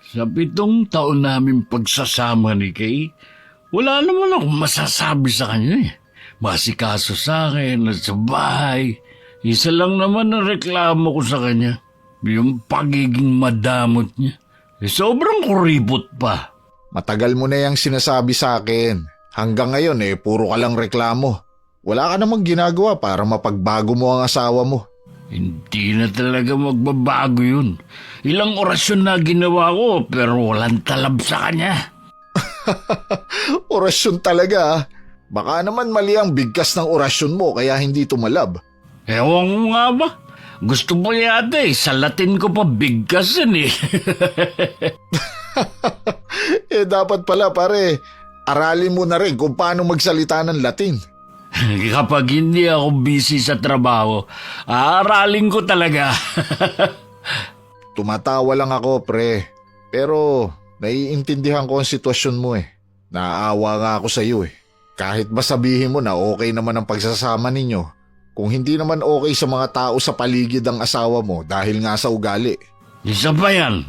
Sa 7 taon namin pagsasama ni Kay, wala naman akong masasabi sa kanya eh. Masikaso sa akin at sa bahay. Isa lang naman ang reklamo ko sa kanya. Yung pagiging madamot niya. Sobrang kuripot pa. Matagal mo na yung sinasabi sa akin. Hanggang ngayon puro ka lang reklamo. Wala ka namang ginagawa para mapagbago mo ang asawa mo. Hindi na talaga magbabago yun. Ilang orasyon na ginawa ko pero walang talab sa kanya. Orasyon talaga ah. Baka naman mali ang bigkas ng orasyon mo kaya hindi tumalab. Ewan ko nga ba? Gusto mo yata sa Latin ko pa bigkasan eh. Dapat pala pare, aralin mo na rin kung paano magsalita ng Latin. Kapag hindi ako busy sa trabaho, aaralin ko talaga. Tumatawa lang ako pre, pero naiintindihan ko ang sitwasyon mo Naaawa nga ako sa iyo Kahit ba sabihin mo na okay naman ang pagsasama ninyo, kung hindi naman okay sa mga tao sa paligid ang asawa mo dahil nga sa ugali. Isa pa yan,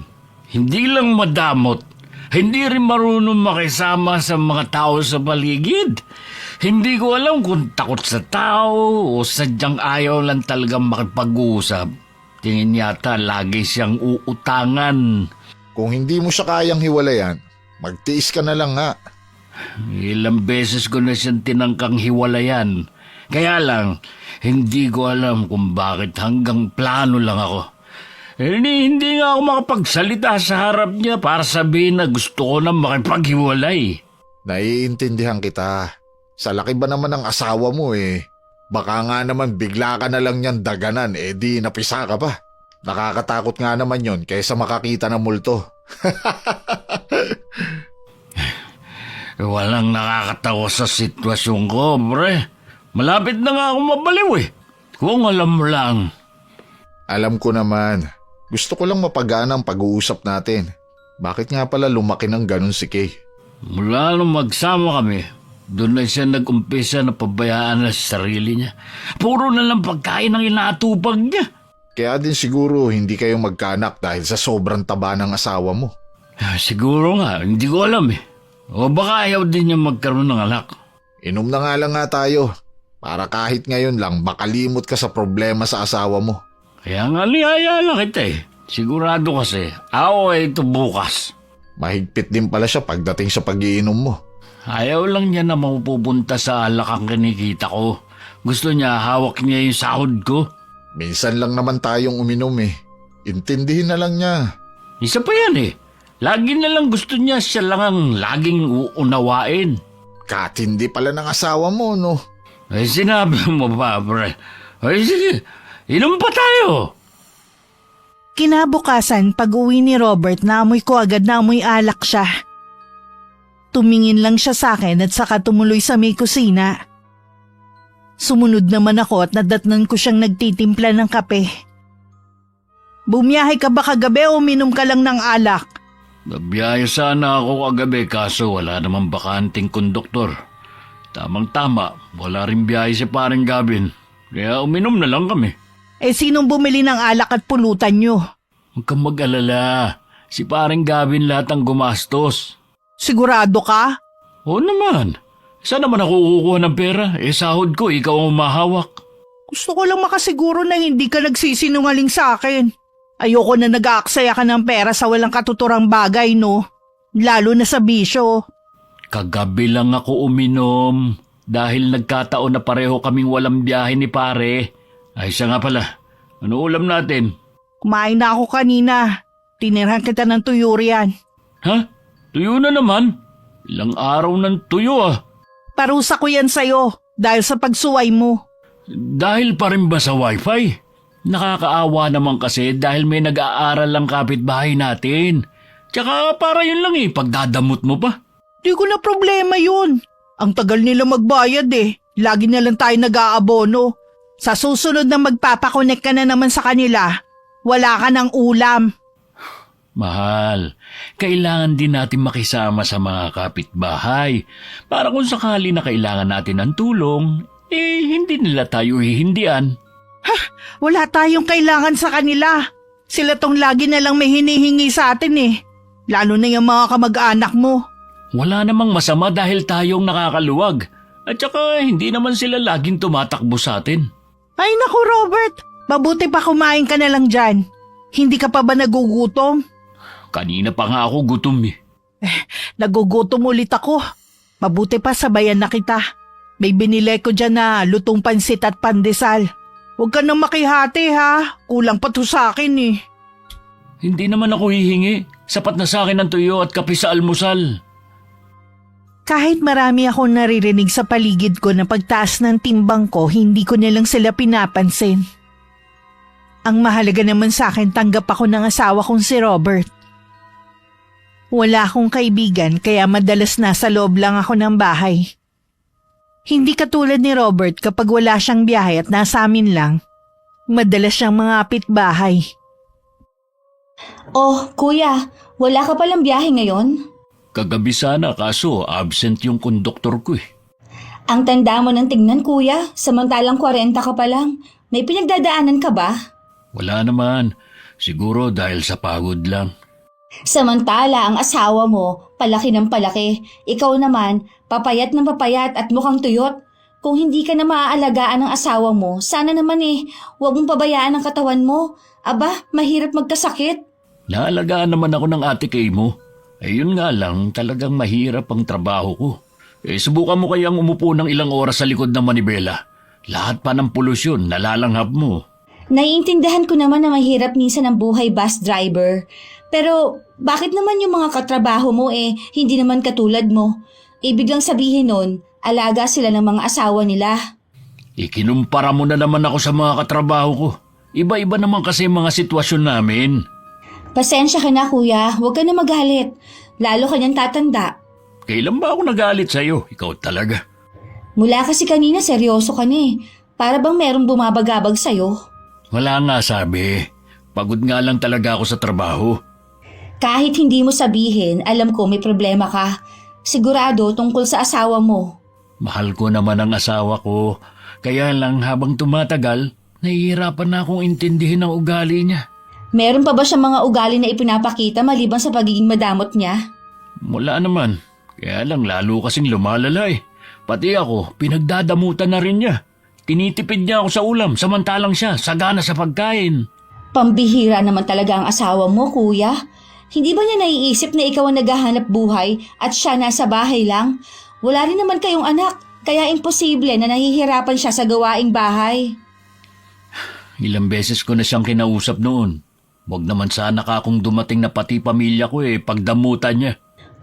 hindi lang madamot, hindi rin marunong makisama sa mga tao sa paligid. Hindi ko alam kung takot sa tao o sadyang ayaw lang talagang makipag-uusap. Tingin yata lagi siyang uutangan. Kung hindi mo siya kayang hiwalayan, magtiis ka na lang nga. Ilang beses ko na siyang tinangkang hiwalayan. Kaya lang, hindi ko alam kung bakit hanggang plano lang ako. Hindi nga ako makapagsalita sa harap niya para sabihin na gusto ko na makipaghiwalay. Naiintindihan kita. Sa laki ba naman ng asawa mo Baka nga naman bigla ka na lang niyan daganan di napisa ka pa. Nakakatakot nga naman yon kaysa makakita ng multo. Walang nakakatawa sa sitwasyon ko, pre. Malapit na nga ako mabaliw Kung alam mo lang. Alam ko naman. Gusto ko lang mapagana ang pag-uusap natin. Bakit nga pala lumaki ng ganun si Kay? Mula nung magsama kami, doon na siya nag-umpisa na pabayaan na sa sarili niya. Puro na lang pagkain ang inaatupag niya. Kaya din siguro hindi kayo magkaanak dahil sa sobrang taba ng asawa mo. Siguro nga, hindi ko alam O baka ayaw din niya magkaroon ng anak. Inom na nga lang nga tayo. Para kahit ngayon lang makalimot ka sa problema sa asawa mo. Kaya nga niyaya lang kita Sigurado kasi, away ito bukas. Mahigpit din pala siya pagdating sa pag-iinom mo. Ayaw lang niya na mapupunta sa alak ang kinikita ko. Gusto niya hawak niya yung sahod ko. Minsan lang naman tayong uminom Intindihin na lang niya. Isa pa yan Lagi na lang gusto niya siya lang ang laging uunawain. Katindi pala ng asawa mo, no? Sinabi mo pa, pre. Sige, inom pa tayo. Kinabukasan, pag-uwi ni Robert, naamoy ko agad na amoy alak siya. Tumingin lang siya sa akin at saka tumuloy sa may kusina. Sumunod naman ako at nadatnan ko siyang nagtitimpla ng kape. Bumiyahe ka ba kagabi o uminom ka lang ng alak? Nabiyaya sana ako kagabi kaso wala namang bakanting konduktor. Tamang-tama, wala rin biyahe si paring Gavin. Kaya uminom na lang kami. Sinong bumili ng alak at pulutan nyo? Huwag kang mag-alala. Si paring Gavin lahat ang gumastos. Sigurado ka? Oo naman. Saan naman ako kukuha ng pera? Sahod ko, ikaw ang umahawak. Gusto ko lang makasiguro na hindi ka nagsisinungaling sa akin. Ayoko na nag-aaksaya ka ng pera sa walang katuturang bagay, no? Lalo na sa bisyo. Kagabi lang ako uminom dahil nagkataon na pareho kaming walang biyahe ni pare. Ay, siya nga pala. Ano ulam natin? Kumain na ako kanina. Tinirhan kita ng tuyo riyan. Ha? Tuyo na naman? Ilang araw ng tuyo Parusa ko yan sa'yo dahil sa pagsuway mo. Dahil pa rin ba sa wifi? Nakakaawa naman kasi dahil may nag-aaral lang kapitbahay natin. Tsaka para yun lang pagdadamot mo pa. Di ko na problema yun. Ang tagal nila magbayad Lagi na lang tayo nag-aabono. Sa susunod na magpapakonek ka na naman sa kanila, wala ka ng ulam. Mahal, kailangan din natin makisama sa mga kapitbahay para kung sakali na kailangan natin ng tulong, hindi nila tayo hihindian. Wala tayong kailangan sa kanila. Sila tong lagi na lang may hinihingi sa atin Lalo na yung mga kamag-anak mo. Wala namang masama dahil tayong nakakaluwag. At saka hindi naman sila laging tumatakbo sa atin. Ay naku Robert, mabuti pa kumain ka na lang dyan. Hindi ka pa ba nagugutom? Kanina pa nga ako gutom eh. Nagugutom ulit ako. Mabuti pa sabayan na kita. May binili ko dyan na lutong pansit at pandesal. Huwag ka nang makihati ha. Kulang pa to sa akin eh. Hindi naman ako hihingi. Sapat na sa akin ang tuyo at kape sa almusal. Kahit marami akong naririnig sa paligid ko na pagtaas ng timbang ko, hindi ko nilang sila pinapansin. Ang mahalaga naman sa akin, tanggap ako ng asawa kong si Robert. Wala akong kaibigan kaya madalas nasa loob lang ako ng bahay. Hindi katulad ni Robert kapag wala siyang biyahe at nasa amin lang. Madalas siyang mangapit bahay. Oh, kuya, wala ka palang biyahe ngayon? Kagabi sana kaso absent yung konduktor ko eh. Ang tanda mo ng tingnan, kuya. Samantalang 40 ka pa lang. May pinagdadaanan ka ba? Wala naman. Siguro dahil sa pagod lang. Samantala, ang asawa mo, palaki ng palaki. Ikaw naman, papayat ng papayat at mukhang tuyot. Kung hindi ka na maaalagaan ng asawa mo, sana naman huwag mong pabayaan ang katawan mo. Aba, mahirap magkasakit. Naalagaan naman ako ng ate Kay mo. Ayun nga lang, talagang mahirap ang trabaho ko. Subukan mo kayang umupo ng ilang oras sa likod ng manibela. Lahat pa ng polusyon, nalalanghap mo. Naiintindihan ko naman na mahirap minsan ang buhay bus driver. Pero bakit naman yung mga katrabaho mo hindi naman katulad mo? Ibig lang sabihin nun, alaga sila ng mga asawa nila. Ikinumpara mo na naman ako sa mga katrabaho ko. Iba-iba naman kasi mga sitwasyon namin. Pasensya ka na kuya, huwag ka na magalit. Lalo ka niyang tatanda. Kailan ba ako nagalit sa'yo? Ikaw talaga. Mula kasi kanina seryoso ka na Para bang merong bumabagabag sa'yo? Wala nga sabi. Pagod nga lang talaga ako sa trabaho. Kahit hindi mo sabihin, alam ko may problema ka. Sigurado tungkol sa asawa mo. Mahal ko naman ang asawa ko. Kaya lang habang tumatagal, nahihirapan na akong intindihin ang ugali niya. Meron pa ba siya mga ugali na ipinapakita maliban sa pagiging madamot niya? Wala naman. Kaya lang lalo kasing lumalala Pati ako, pinagdadamutan na rin niya. Tinitipid niya ako sa ulam samantalang siya sagana sa pagkain. Pambihira naman talaga ang asawa mo, kuya. Hindi ba niya naiisip na ikaw ang naghahanap buhay at siya nasa bahay lang? Wala rin naman kayong anak, kaya imposible na nahihirapan siya sa gawaing bahay. Ilang beses ko na siyang kinausap noon. Huwag naman sana ka akong dumating na pati pamilya ko pagdamutan niya.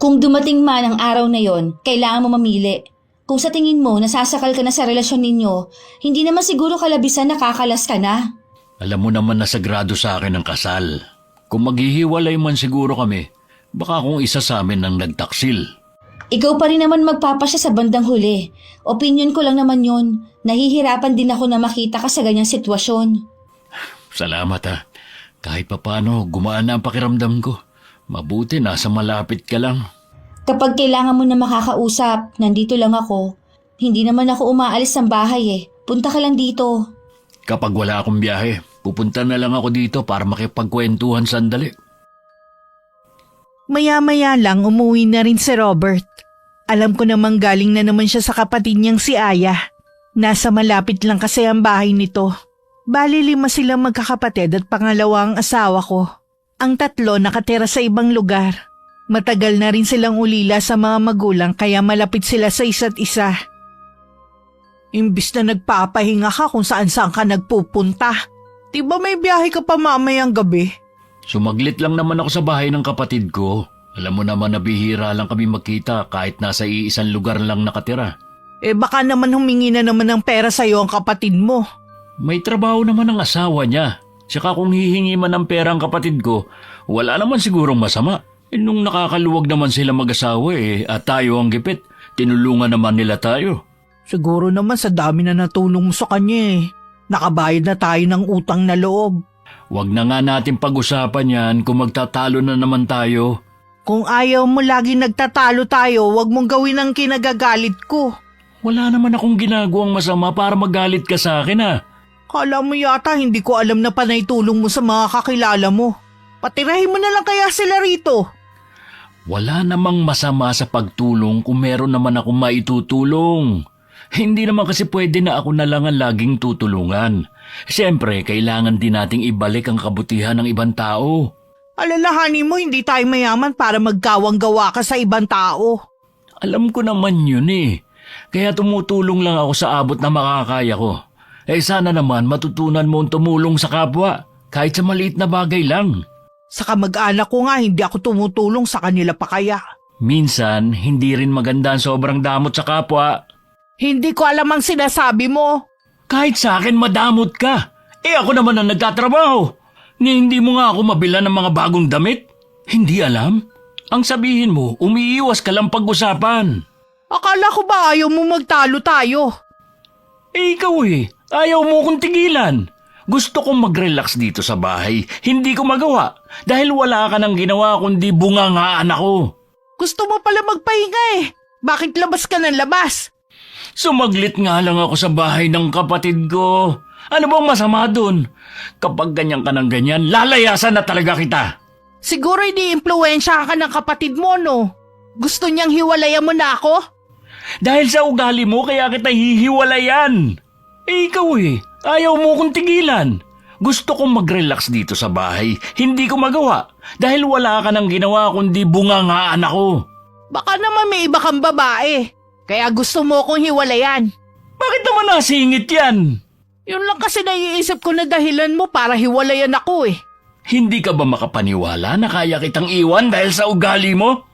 Kung dumating man ang araw na yon, kailangan mo mamili. Kung sa tingin mo nasasakal ka na sa relasyon ninyo, hindi naman siguro kalabisan nakakalas ka na. Alam mo naman na sagrado sa akin ang kasal. Kung maghihiwalay man siguro kami, baka kung isa sa amin ang nagtaksil. Ikaw pa rin naman magpapasya sa bandang huli. Opinyon ko lang naman yon. Nahihirapan din ako na makita ka sa ganyang sitwasyon. Salamat ha. Kahit papano, gumaan na ang pakiramdam ko. Mabuti nasa malapit ka lang. Kapag kailangan mo na makakausap, nandito lang ako. Hindi naman ako umaalis ng bahay Punta ka lang dito. Kapag wala akong biyahe, pupunta na lang ako dito para makipagkwentuhan sandali. Maya-maya lang umuwi na rin si Robert. Alam ko namang galing na naman siya sa kapatid niyang si Aya. Nasa malapit lang kasi ang bahay nito. Bali 5 silang magkakapatid at pangalawa ang asawa ko. Ang 3 nakatira sa ibang lugar. Matagal na rin silang ulila sa mga magulang kaya malapit sila sa isa't isa. Imbis na nagpapahinga ka kung saan-saan ka nagpupunta. Diba may biyahe ka pa mamayang gabi? Sumaglit lang naman ako sa bahay ng kapatid ko. Alam mo naman na bihira lang kami magkita kahit nasa iisang lugar lang nakatira. Baka naman humingi na naman ng pera sa'yo ang kapatid mo. May trabaho naman ang asawa niya. Tsaka kung hihingi man ng pera ang kapatid ko, wala naman sigurong masama. Nung nakakaluwag naman sila mag-asawa at tayo ang gipit, tinulungan naman nila tayo. Siguro naman sa dami na natulong mo sa kanya Nakabayad na tayo ng utang na loob. Huwag na nga natin pag-usapan yan kung magtatalo na naman tayo. Kung ayaw mo lagi nagtatalo tayo, huwag mong gawin ang kinagagalit ko. Wala naman akong ginagawang masama para magalit ka sa akin Kala mo yata hindi ko alam na panay tulong mo sa mga kakilala mo. Patirahin mo na lang kaya sila rito. Wala namang masama sa pagtulong kung meron naman akong maitutulong. Hindi naman kasi pwede na ako na lang ang laging tutulungan. Siyempre, kailangan din nating ibalik ang kabutihan ng ibang tao. Alalahanin mo, hindi tayo mayaman para magkawang-gawa ka sa ibang tao. Alam ko naman yun eh. Kaya tumutulong lang ako sa abot na makakaya ko. Sana naman matutunan mo ang tumulong sa kapwa, kahit sa maliit na bagay lang. Sa kamag-anak ko nga, hindi ako tumutulong sa kanila pa kaya. Minsan, hindi rin maganda ang sobrang damot sa kapwa. Hindi ko alam ang sinasabi mo. Kahit sa akin madamot ka. Ako naman ang nagtatrabaho. Ni hindi mo nga ako mabilan ng mga bagong damit. Hindi alam. Ang sabihin mo, umiiwas ka lang pag-usapan. Akala ko ba ayaw mo magtalo tayo? Ikaw ayaw mo kong tigilan. Gusto kong mag-relax dito sa bahay. Hindi ko magawa dahil wala ka nang ginawa kundi bungangaan ako. Gusto mo pala magpahinga eh. Bakit labas ka ng labas? Sumaglit nga lang ako sa bahay ng kapatid ko. Ano bang masama dun? Kapag ganyan ka ng ganyan, lalayasan na talaga kita. Siguro ini-impluwensya ka ng kapatid mo, no? Gusto niyang hiwalayan mo na ako? Dahil sa ugali mo, kaya kita hihiwalayan. Ikaw ayaw mo kong tigilan. Gusto kong mag-relax dito sa bahay. Hindi ko magawa dahil wala ka nang ginawa kundi bungangaan ako. Baka naman may iba kang babae. Kaya gusto mo akong hiwalayan. Bakit naman nasingit yan? Yun lang kasi naiisip ko na dahilan mo para hiwalayan ako eh. Hindi ka ba makapaniwala na kaya kitang iwan dahil sa ugali mo?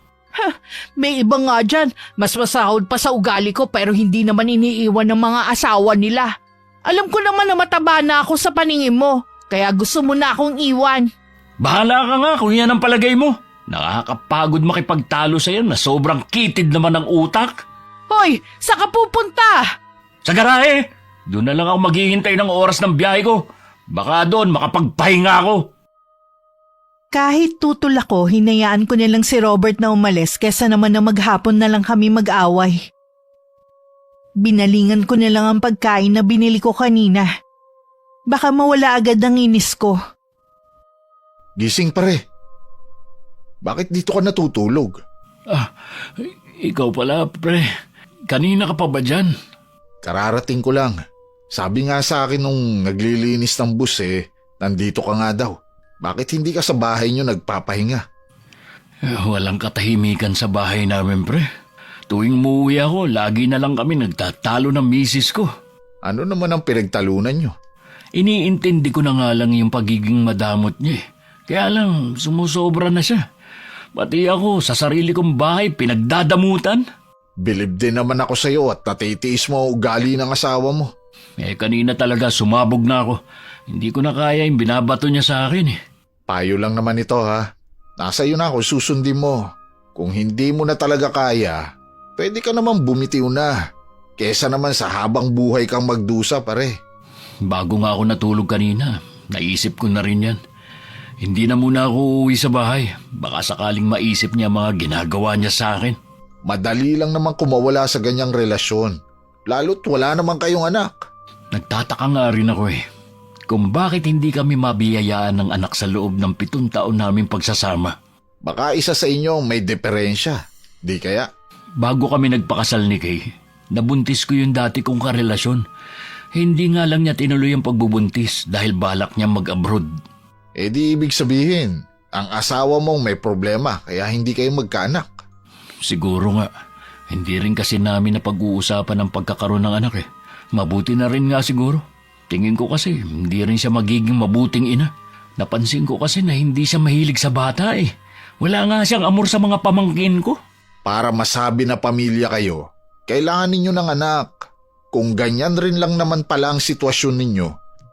May iba nga dyan, mas masahod pa sa ugali ko pero hindi naman iniiwan ng mga asawa nila. Alam ko naman na mataba na ako sa paningin mo, kaya gusto mo na akong iwan. Bahala ka nga kung yan ang palagay mo. Nakakapagod makipagtalo sa'yo na sobrang kitid naman ng utak. Hoy, saan ka pupunta? Sa garahe, doon na lang ako maghihintay ng oras ng biyahe ko. Baka doon makapagpahinga ako. Kahit tutol ako, hinayaan ko nilang si Robert na umalis kesa naman na maghapon na lang kami mag-away. Binalingan ko na lang ang pagkain na binili ko kanina. Baka mawala agad ang inis ko. Gising pare. Bakit dito ka natutulog? Ikaw pala, pre. Kanina ka pa ba dyan? Kararating ko lang. Sabi nga sa akin nung naglilinis ng bus nandito ka nga daw. Bakit hindi ka sa bahay nyo nagpapahinga? Walang katahimikan sa bahay namin, pre. Tuwing umuwi ako, lagi na lang kami nagtatalo ng misis ko. Ano naman ang pinagtalunan nyo? Iniintindi ko na nga lang yung pagiging madamot niya. Kaya lang, sumusobra na siya. Pati ako, sa sarili kong bahay, pinagdadamutan. Bilib din naman ako sa'yo at natitiis mo ang ugali ng asawa mo. Kanina talaga sumabog na ako. Hindi ko na kaya yung binabato niya sa akin Payo lang naman ito ha. Nasa iyo na kung susundin mo. Kung hindi mo na talaga kaya, pwede ka naman bumitiw na. Kesa naman sa habang buhay kang magdusa pare. Bago nga ako natulog kanina, naisip ko na rin yan. Hindi na muna ako uuwi sa bahay. Baka sakaling maisip niya mga ginagawa niya sa akin. Madali lang naman kumawala sa ganyang relasyon. Lalo't wala naman kayong anak. Nagtataka nga rin ako kung bakit hindi kami mabiyayaan ng anak sa loob ng 7 taon naming pagsasama. Baka isa sa inyo may diferensya. Di kaya? Bago kami nagpakasal ni Kay, nabuntis ko yung dati kong karelasyon. Hindi nga lang niya tinuloy ang pagbubuntis dahil balak niya mag-abroad. Di ibig sabihin, ang asawa mong may problema kaya hindi kayo magkaanak. Siguro nga, hindi rin kasi namin napag-uusapan ang pagkakaroon ng anak Mabuti na rin nga siguro. Tingin ko kasi hindi rin siya magiging mabuting ina. Napansin ko kasi na hindi siya mahilig sa bata Wala nga siyang amor sa mga pamangkin ko. Para masabi na pamilya kayo, kailangan ninyo ng anak. Kung ganyan rin lang naman pala ang sitwasyon ninyo,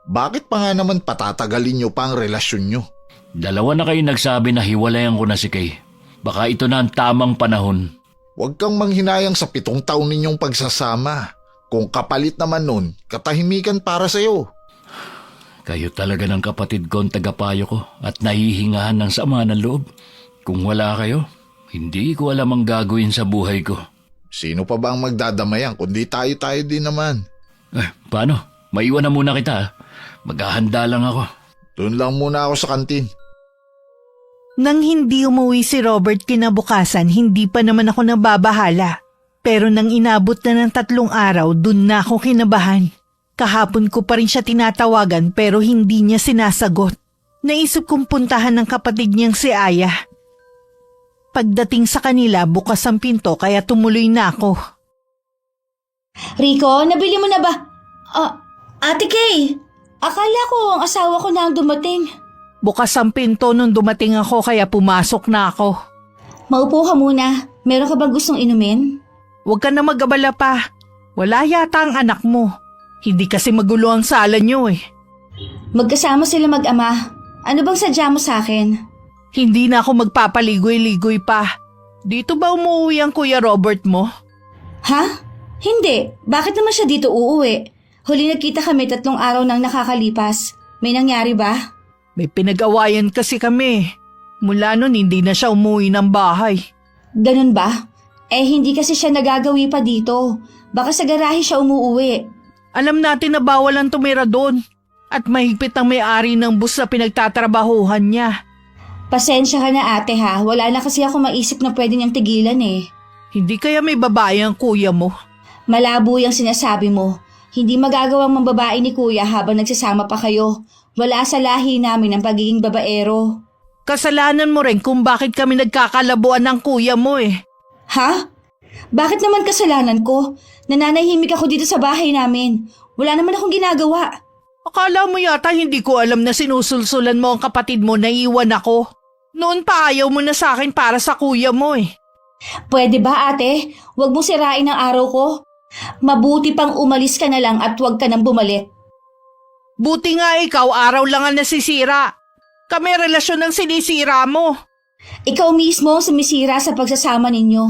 bakit pa nga naman patatagalin nyo pa ang relasyon nyo? 2 na kayo nagsabi na hiwalayan ko na si Kay. Baka ito na ang tamang panahon. Huwag kang manghinayang sa 7 taon ninyong pagsasama. Kung kapalit naman nun, katahimikan para sa'yo. Kayo talaga ng kapatid ko ang tagapayo ko at nahihingahan ng sama ng loob. Kung wala kayo, hindi ko alam ang gagawin sa buhay ko. Sino pa ba ang magdadamayan kundi tayo-tayo din naman? Paano? Maiwan na muna kita Maghahanda lang ako. Doon lang muna ako sa kantin. Nang hindi umuwi si Robert kinabukasan, hindi pa naman ako nababahala. Pero nang inabot na ng 3 araw, dun na ako kinabahan. Kahapon ko pa rin siya tinatawagan pero hindi niya sinasagot. Naisip kong puntahan ng kapatid niyang si Aya. Pagdating sa kanila, bukas ang pinto kaya tumuloy na ako. Rico, nabili mo na ba? Ate Kay, akala ko ang asawa ko na ang dumating. Bukas ang pinto nung dumating ako kaya pumasok na ako. Maupo ka muna. Meron ka bang gustong inumin? Huwag ka na mag-abala pa. Wala yata ang anak mo. Hindi kasi magulo ang sala niyo eh. Magkasama sila mag-ama. Ano bang sadya mo sa akin? Hindi na ako magpapaligoy-ligoy pa. Dito ba umuwi ang Kuya Robert mo? Ha? Hindi. Bakit naman siya dito uuwi? Huli nagkita kami 3 araw nang nakakalipas. May nangyari ba? May pinag-awayan kasi kami. Mula nun hindi na siya umuwi ng bahay. Ganun ba? Hindi kasi siya nagagawi pa dito. Baka sa garahe siya umuuwi. Alam natin na bawal ang tumira doon. At mahigpit ang may-ari ng bus na pinagtatrabahuhan niya. Pasensya ka na ate ha. Wala na kasi ako maisip na pwede niyang tigilan eh. Hindi kaya may babae ang kuya mo? Malabo yung sinasabi mo. Hindi magagawang mambabae ni kuya habang nagsasama pa kayo. Wala sa lahi namin ang pagiging babaero. Kasalanan mo rin kung bakit kami nagkakalabuan ng kuya mo eh. Ha? Bakit naman kasalanan ko? Nananahimik ako dito sa bahay namin. Wala naman akong ginagawa. Akala mo yata hindi ko alam na sinusulsulan mo ang kapatid mo na iwan ako. Noon pa ayaw mo na sa akin para sa kuya mo eh. Pwede ba ate? Huwag mo sirain ang araw ko. Mabuti pang umalis ka na lang at huwag ka nang bumalik. Buti nga ikaw araw lang ang nasisira. Kami relasyon ang sinisira mo. Ikaw mismo ang sumisira sa pagsasama ninyo.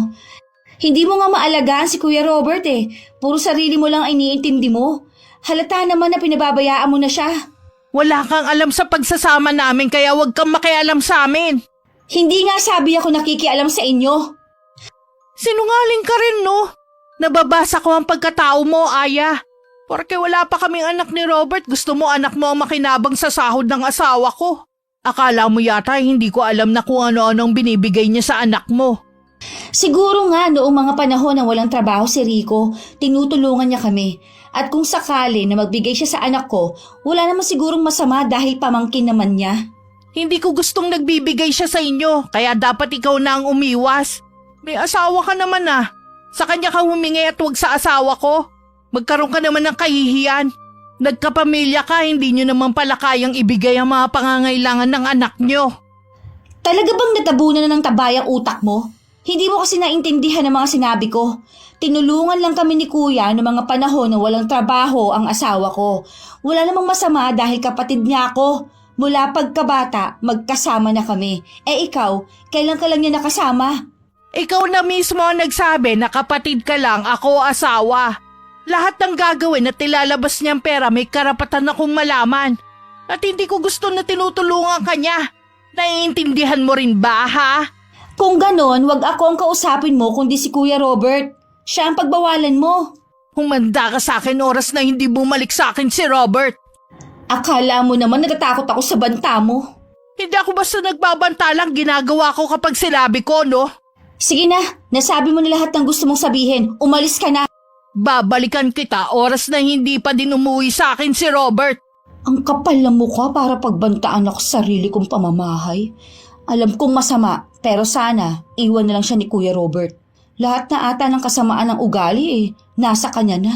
Hindi mo nga maalagaan si Kuya Robert eh. Puro sarili mo lang ang iniintindi mo. Halata naman na pinababayaan mo na siya. Wala kang alam sa pagsasama namin kaya wag kang makialam sa amin. Hindi nga sabi ako nakikialam sa inyo. Sinungaling ka rin no? Nababasa ko ang pagkatao mo, Aya. Porque wala pa kaming anak ni Robert, gusto mo anak mo ang makinabang sa sahod ng asawa ko. Akala mo yata hindi ko alam na kung ano-anong binibigay niya sa anak mo. Siguro nga noong mga panahon na walang trabaho si Rico, tinutulungan niya kami. At kung sakali na magbigay siya sa anak ko, wala naman sigurong masama dahil pamangkin naman niya. Hindi ko gustong nagbibigay siya sa inyo, kaya dapat ikaw na ang umiwas. May asawa ka naman ah. Sa kanya ka humingi at wag sa asawa ko. Magkaroon ka naman ng kahihiyan. Nagkapamilya ka, hindi nyo naman pala kayang ibigay ang mga pangangailangan ng anak nyo. Talaga bang natabunan na ng tabay ang utak mo? Hindi mo kasi naintindihan ang mga sinabi ko. Tinulungan lang kami ni Kuya noong mga panahon na walang trabaho ang asawa ko. Wala namang masama dahil kapatid niya ako. Mula pagkabata, magkasama na kami. Ikaw, kailan ka lang niya nakasama? Ikaw na mismo ang nagsabi na kapatid ka lang, ako asawa. Lahat ng gagawin at ilalabas niyang pera may karapatan akong malaman. At hindi ko gusto na tinutulungan ka niya. Naiintindihan mo rin ba ha? Kung ganon, wag ako ang kausapin mo kundi si Kuya Robert. Siya ang pagbawalan mo. Humanda ka sa akin oras na hindi bumalik sa akin si Robert. Akala mo naman natatakot ako sa banta mo. Hindi ako basta nagbabanta lang, ginagawa ko kapag sinabi ko, no? Sige na, nasabi mo na lahat ng gusto mong sabihin. Umalis ka na. Babalikan kita oras na hindi pa din umuwi sa akin si Robert. Ang kapal ng mukha para pagbantaan ako sa sarili kong pamamahay. Alam kong masama, pero sana iwan na lang siya ni Kuya Robert. Lahat na ata ng kasamaan ng ugali nasa kanya na.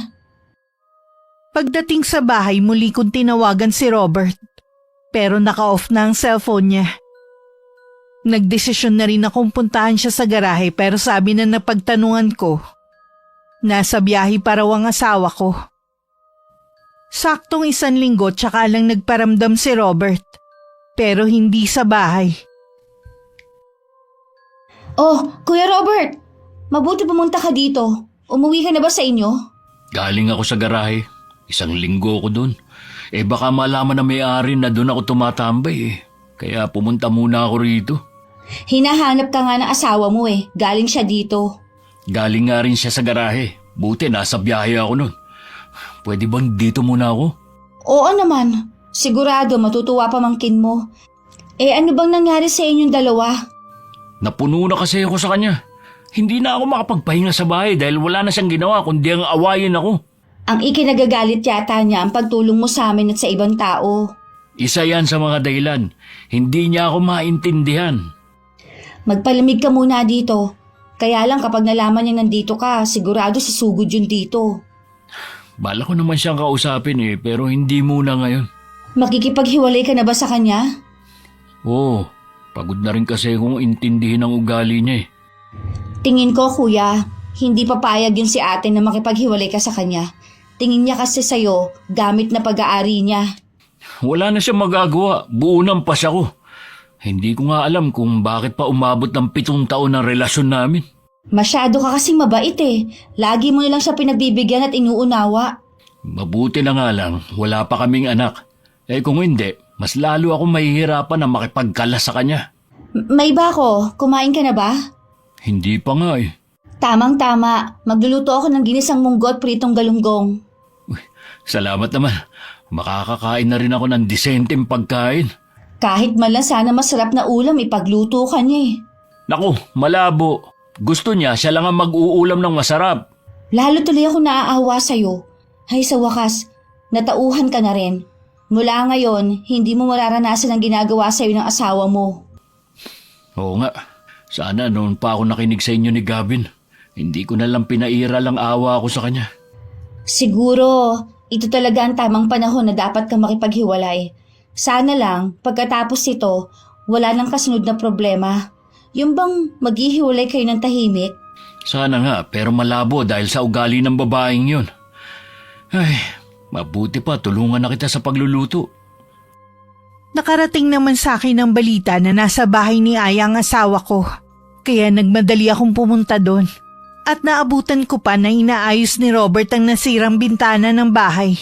Pagdating sa bahay, muli kong tinawagan si Robert. Pero naka-off na ang cellphone niya. Nagdesisyon na rin akong puntahan siya sa garahe pero sabi na napagtanungan ko, nasa biyahe pa raw ang asawa ko. Saktong 1 linggo tsaka lang nagparamdam si Robert. Pero hindi sa bahay. Oh, Kuya Robert! Mabuti pumunta ka dito. Umuwi ka na ba sa inyo? Galing ako sa garahe. 1 linggo ko dun. Baka malaman na may-ari na dun ako tumatambay Kaya pumunta muna ako rito. Hinahanap ka nga ng asawa mo Galing siya dito. Galing nga rin siya sa garahe. Buti nasa biyahe ako nun. Pwede bang dito muna ako? Oo naman. Sigurado matutuwa pamangkin mo. Ano bang nangyari sa inyong dalawa? Napuno na kasi ako sa kanya. Hindi na ako makapagpahinga sa bahay dahil wala na siyang ginawa kundi ang awayin ako. Ang ikinagagalit yata niya ang pagtulong mo sa amin at sa ibang tao. Isa yan sa mga dahilan. Hindi niya ako maintindihan. Magpalamig ka muna dito. Kaya lang kapag nalaman niya nandito ka, sigurado sisugod yun dito. Bala ko naman siyang kausapin pero hindi muna ngayon. Makikipaghiwalay ka na ba sa kanya? Oo, pagod na rin kasi kung intindihin ang ugali niya Tingin ko, kuya, hindi papayag yun si ate na makipaghiwalay ka sa kanya. Tingin niya kasi sa'yo, gamit na pag-aari niya. Wala na siyang magagawa, buo ng pas ako. Hindi ko nga alam kung bakit pa umabot ng 7 taon ng relasyon namin. Masyado ka kasing mabait Lagi mo nilang siya pinagbibigyan at inuunawa. Mabuti na nga lang, wala pa kaming anak. Kung hindi, mas lalo ako mahihirapan na makipagkalas sa kanya. May ba ako? Kumain ka na ba? Hindi pa nga Tamang-tama. Magluluto ako ng ginisang munggo at pritong galunggong. Salamat naman. Makakakain na rin ako ng disenteng pagkain. Kahit man lang sana masarap na ulam, ipagluto ka niya Naku, malabo. Gusto niya, siya lang ang mag-uulam ng masarap. Lalo tuloy ako naaawa sa'yo. Ay sa wakas, natauhan ka na rin. Mula ngayon, hindi mo mararanasan ang ginagawa sa'yo ng asawa mo. Oo nga. Sana noon pa ako nakinig sa inyo ni Gavin. Hindi ko na lang pinairal ang awa ko sa kanya. Siguro, ito talaga ang tamang panahon na dapat kang makipaghiwalay. Sana lang, pagkatapos ito, wala nang kasunod na problema. Yung bang maghihiwalay kayo ng tahimik? Sana nga, pero malabo dahil sa ugali ng babaeng yun. Ay, mabuti pa tulungan na kita sa pagluluto. Nakarating naman sa akin ang balita na nasa bahay ni Aya ang asawa ko. Kaya nagmadali akong pumunta doon. At naabutan ko pa na inaayos ni Robert ang nasirang bintana ng bahay.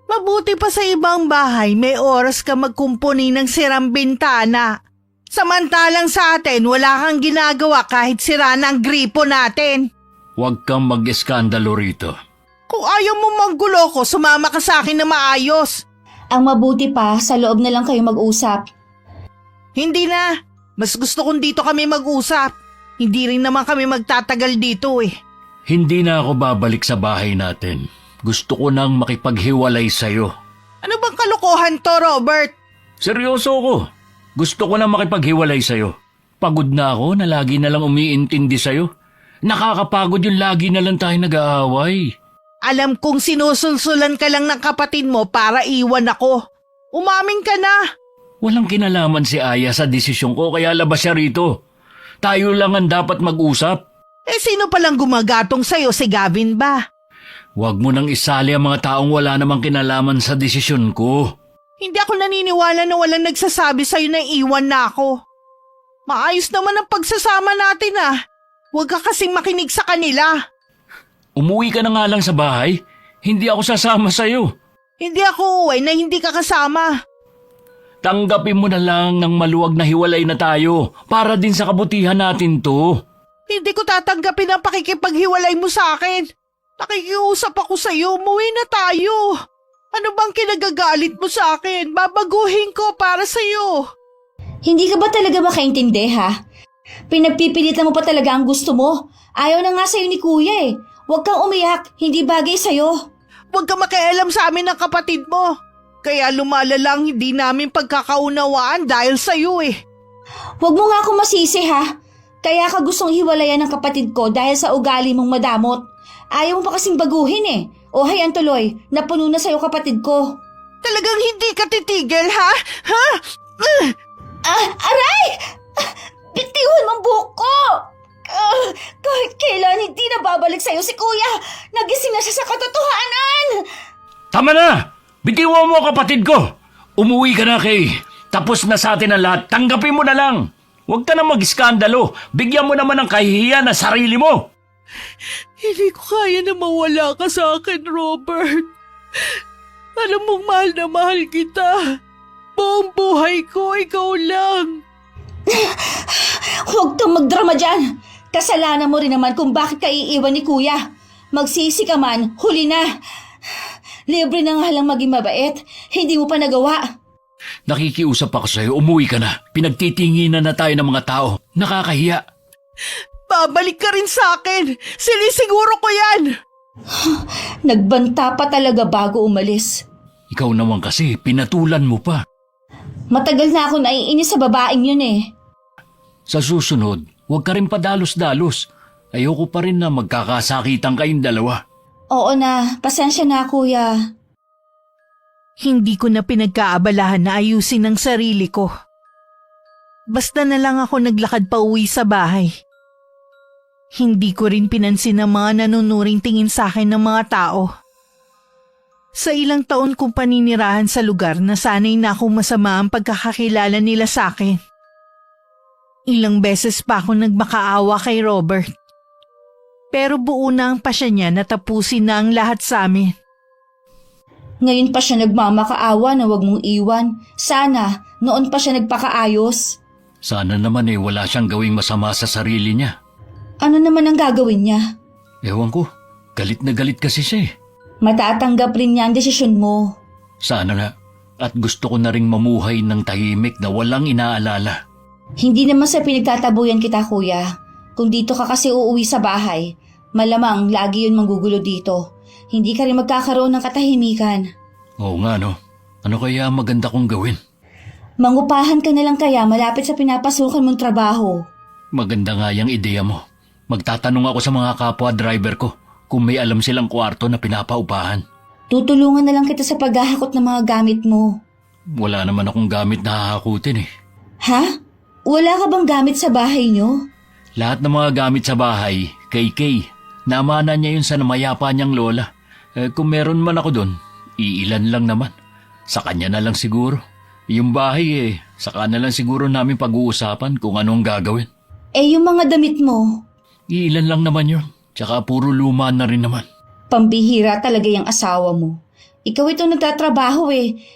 Mabuti pa sa ibang bahay, may oras ka magkumpuni ng sirang bintana. Samantalang sa atin, wala kang ginagawa kahit sira na ang gripo natin. Huwag kang mag-eskandalo rito. Kung ayaw mo manggulo ko, sumama ka sa akin na maayos. Ang mabuti pa, sa loob na lang kayo mag-usap. Hindi na. Mas gusto kong dito kami mag-usap. Hindi rin naman kami magtatagal dito Hindi na ako babalik sa bahay natin. Gusto ko nang makipaghiwalay sa'yo. Ano bang kalokohan to, Robert? Seryoso ko. Gusto ko nang makipaghiwalay sa'yo. Pagod na ako na lagi na lang umiintindi sa'yo. Nakakapagod yung lagi na lang tayo nag-aaway. Alam kong sinusulsulan ka lang ng kapatid mo para iwan ako. Umamin ka na. Walang kinalaman si Aya sa desisyon ko kaya labas siya rito. Tayo lang ang dapat mag-usap. Sino palang gumagatong sa'yo, si Gavin ba? Huwag mo nang isali ang mga taong wala namang kinalaman sa desisyon ko. Hindi ako naniniwala na walang nagsasabi sa'yo na iwan na ako. Maayos naman ang pagsasama natin Huwag ka kasing makinig sa kanila. Umuwi ka na nga lang sa bahay. Hindi ako sasama sa'yo. Hindi ako uuwi na hindi ka kasama. Tanggapin mo na lang ng maluwag na hiwalay na tayo para din sa kabutihan natin to. Hindi ko tatanggapin ang pakikipaghiwalay mo sa akin. Nakikiusap ako sa'yo, umuwi na tayo. Ano bang kinagagalit mo sa akin? Babaguhin ko para sa'yo. Hindi ka ba talaga makaintindi Pinagpipilitan mo pa talaga ang gusto mo. Ayaw na nga sa'yo ni kuya Huwag kang umiyak, hindi bagay sa'yo. Huwag ka makialam sa amin ng kapatid mo. Kaya lumalalang hindi namin pagkakaunawaan dahil sa'yo Huwag mo nga akong masisi Kaya ka gustong hiwalayan ng kapatid ko dahil sa ugali mong madamot. Ayaw mo pa kasing baguhin O hayan tuloy, napuno na sa'yo kapatid ko. Talagang hindi ka titigil Aray! Bitiwan mong buhok ko! Kahit kailan hindi na babalik sa'yo si kuya. Nagising na siya sa katotohanan. Tama na! Bitiwan mo kapatid ko! Umuwi ka na Kay. Tapos na sa atin ang lahat. Tanggapin mo na lang. Huwag ka na mag-iskandalo. Bigyan mo naman ng kahihiyan na sarili mo. Hindi ko kaya na mawala ka sa akin, Robert. Alam mong mahal na mahal kita. Buong buhay ko, ikaw lang. Huwag kang magdrama dyan. Kasalanan mo rin naman kung bakit ka iiwan ni kuya. Magsisi ka man, huli na. Libre na nga lang maging mabait. Hindi mo pa nagawa. Nakikiusap ako sa'yo, umuwi ka na. Pinagtitinginan na tayo ng mga tao. Nakakahiya. Babalik ka rin sa akin! Sinisiguro ko yan! Nagbanta pa talaga bago umalis. Ikaw naman kasi, pinatulan mo pa. Matagal na ako naiinis sa babaeng yun eh. Sa susunod, huwag ka rin padalos-dalos. Ayoko pa rin na magkakasakitan kayong dalawa. Oo na, pasensya na kuya. Hindi ko na pinagkaabalahan na ayusin ang sarili ko. Basta na lang ako naglakad pa uwi sa bahay. Hindi ko rin pinansin ang mga nanunuring tingin sa akin ng mga tao. Sa ilang taon kong paninirahan sa lugar, nasanay na akong masama ang pagkakakilala nila sa akin. Ilang beses pa ako nagmakaawa kay Robert. Pero buo na ang pasya niya na tapusin na ang lahat sa amin. Ngayon pa siya nagmamakaawa na wag mong iwan. Sana, noon pa siya nagpakaayos. Sana naman wala siyang gawing masama sa sarili niya. Ano naman ang gagawin niya? Ewan ko, galit na galit kasi siya. Matatanggap rin niya ang desisyon mo. Sana nga, at gusto ko na ring mamuhay ng tahimik na walang inaalala. Hindi naman sa pinagtatabuyan kita kuya. Kung dito ka kasi uuwi sa bahay, malamang lagi yun manggugulo dito. Hindi ka rin magkakaroon ng katahimikan. Oo nga no, ano kaya maganda kong gawin? Mangupahan ka na lang kaya malapit sa pinapasukan mong trabaho. Maganda nga yung ideya mo. Magtatanong ako sa mga kapwa driver ko kung may alam silang kwarto na pinapaupahan. Tutulungan na lang kita sa paghahakot ng mga gamit mo. Wala naman akong gamit na hahakutin eh. Ha? Wala ka bang gamit sa bahay niyo? Lahat ng mga gamit sa bahay, kay Kay. Namana niya yun sa namayapa niyang lola. Kung meron man ako doon, iilan lang naman. Sa kanya na lang siguro. Yung bahay saka na lang siguro namin pag-uusapan kung anong gagawin. Yung mga damit mo. Iilan lang naman yun. Tsaka puro luma na rin naman. Pambihira talaga yung asawa mo. Ikaw ito nagtatrabaho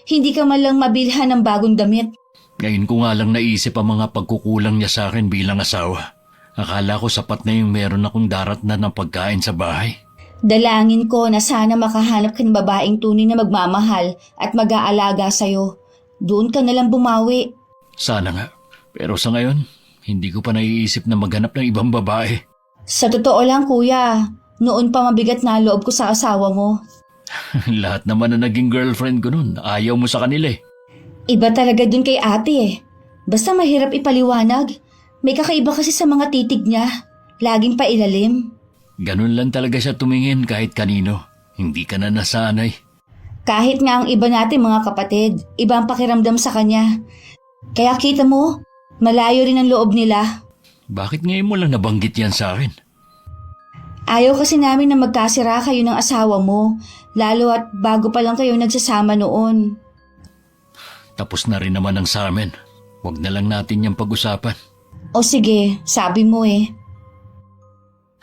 Hindi ka man lang mabilhan ng bagong damit. Ngayon ko nga lang naisip ang mga pagkukulang niya sa akin bilang asawa. Akala ko sapat na yung meron akong darat na ng pagkain sa bahay. Dalangin ko na sana makahanap ka ng babaeng tunay na magmamahal at mag-aalaga sa'yo. Doon ka nalang bumawi. Sana nga. Pero sa ngayon, hindi ko pa naiisip na maghanap ng ibang babae. Sa totoo lang kuya, noon pa mabigat na loob ko sa asawa mo. Lahat naman na naging girlfriend ko noon, ayaw mo sa kanila Iba talaga dun kay ate Basta mahirap ipaliwanag. May kakaiba kasi sa mga titig niya. Laging pailalim. Ganun lang talaga siya tumingin kahit kanino. Hindi ka na nasanay. Kahit nga ang iba natin mga kapatid, iba ang pakiramdam sa kanya. Kaya kita mo, malayo rin ang loob nila. Bakit ngayon mo lang nabanggit yan sa akin? Ayaw kasi namin na magkasira kayo ng asawa mo, lalo at bago pa lang kayo nagsasama noon. Tapos na rin naman ang sa amin. Huwag na lang natin yung pag-usapan. O sige, sabi mo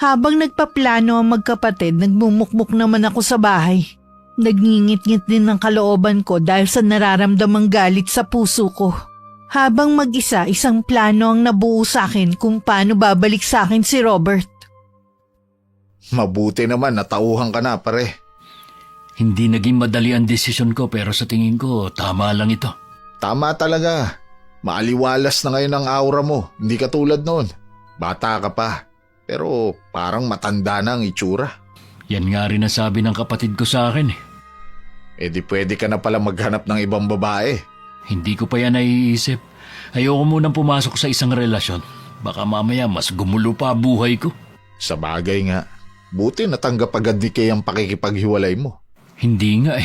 Habang nagpaplano ang magkapatid, nagmumukmuk naman ako sa bahay. Nagngingit-ngit din ng kalooban ko dahil sa nararamdamang galit sa puso ko. Habang mag-isa, isang plano ang nabuo sa akin kung paano babalik sa akin si Robert. Mabuti naman, natauhan ka na pare. Hindi naging madali ang desisyon ko pero sa tingin ko, tama lang ito. Tama talaga. Maaliwalas na ngayon ang aura mo, hindi ka tulad noon. Bata ka pa, pero parang matanda na ang itsura. Yan nga rin ang sabi ng kapatid ko sa akin Di pwede ka na pala maghanap ng ibang babae. Hindi ko pa yan naiisip. Ayoko munang pumasok sa isang relasyon. Baka mamaya mas gumulo pa buhay ko. Sa bagay nga, buti natanggap agad ni Kay ang pakikipaghiwalay mo. Hindi nga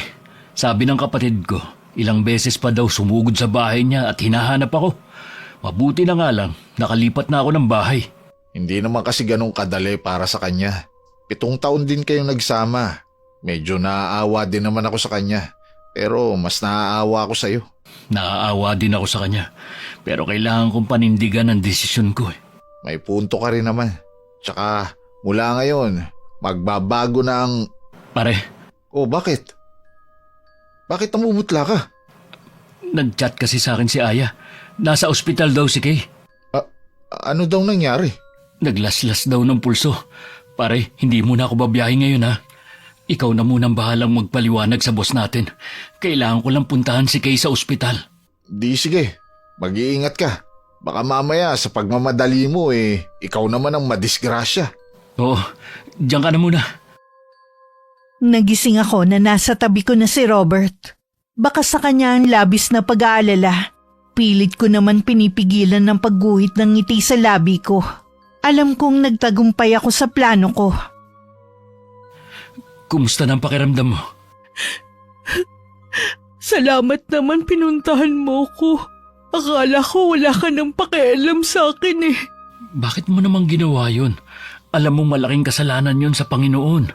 Sabi ng kapatid ko, ilang beses pa daw sumugod sa bahay niya at hinahanap ako. Mabuti na nga lang, nakalipat na ako ng bahay. Hindi naman kasi ganun kadali para sa kanya. 7 taon din kayong nagsama. Medyo naaawa din naman ako sa kanya. Pero mas naaawa ako sa'yo. Naaawa din ako sa kanya. Pero kailangan kong panindigan ang desisyon ko May punto ka rin naman. Tsaka mula ngayon, magbabago na ang... Pare, bakit? Bakit namumutla ka? nag-chat kasi sa akin si Aya. Nasa ospital daw si Kay. Ano daw nangyari? Naglaslas daw ng pulso. Pare, hindi muna ako babiyahe ngayon ha. Ikaw na munang bahalang magpaliwanag sa boss natin. Kailangan ko lang puntahan si Kay sa ospital. Di sige, mag-iingat ka. Baka mamaya sa pagmamadali mo ikaw naman ang madisgrasya. Oo, diyan ka na muna. Nagising ako na nasa tabi ko na si Robert. Baka sa kanya ang labis na pag-aalala. Pilit ko naman pinipigilan ng pagguhit ng ngiti sa labi ko. Alam kong nagtagumpay ako sa plano ko. Kumusta na ang pakiramdam mo? Salamat naman pinuntahan mo ko. Akala ko wala ka nang pakialam sa akin eh. Bakit mo naman ginawa yun? Alam mo malaking kasalanan yun sa Panginoon.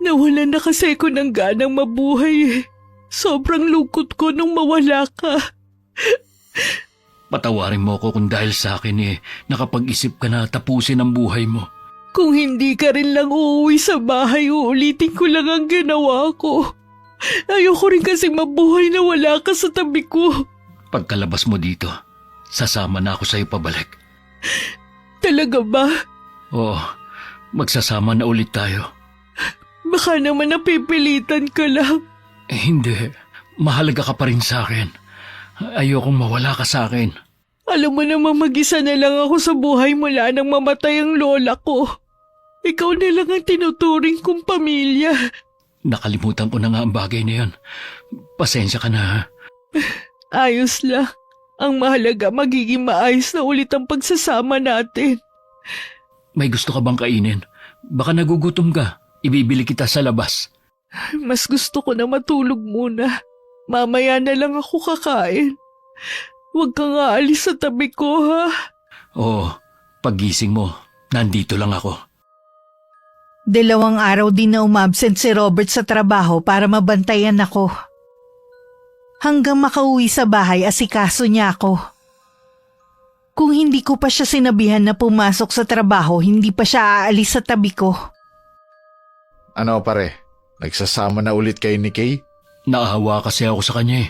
Nawalan na kasi ko ng ganang mabuhay eh. Sobrang lungkot ko nung mawala ka. Patawarin mo ako kung dahil sa akin nakapag-isip ka na tapusin ang buhay mo. Kung hindi ka rin lang uuwi sa bahay, uulitin ko lang ang ginawa ko. Ayoko rin kasi mabuhay na wala ka sa tabi ko. Pagkalabas mo dito, sasama na ako sa'yo pabalik. Talaga ba? Oo, magsasama na ulit tayo. Baka naman napipilitan ka lang. Hindi, mahalaga ka pa rin sa akin. Ayokong mawala ka sa akin. Alam mo namang mag-isa na lang ako sa buhay mula nang mamatay ang lola ko. Ikaw na lang ang tinuturing kong pamilya. Nakalimutan ko na nga ang bagay na yun. Pasensya ka na ha. Ayos lang. Ang mahalaga magiging maayos na ulit ang pagsasama natin. May gusto ka bang kainin? Baka nagugutom ka. Ibibili kita sa labas. Mas gusto ko na matulog muna. Mamaya na lang ako kakain. Huwag kang aalis sa tabi ko, ha? Oo, paggising mo, nandito lang ako. 2 araw din na umabsent si Robert sa trabaho para mabantayan ako. Hanggang makauwi sa bahay, asikaso niya ako. Kung hindi ko pa siya sinabihan na pumasok sa trabaho, hindi pa siya aalis sa tabi ko. Ano pare, nagsasama na ulit kayo ni Kay? Naahawa kasi ako sa kanya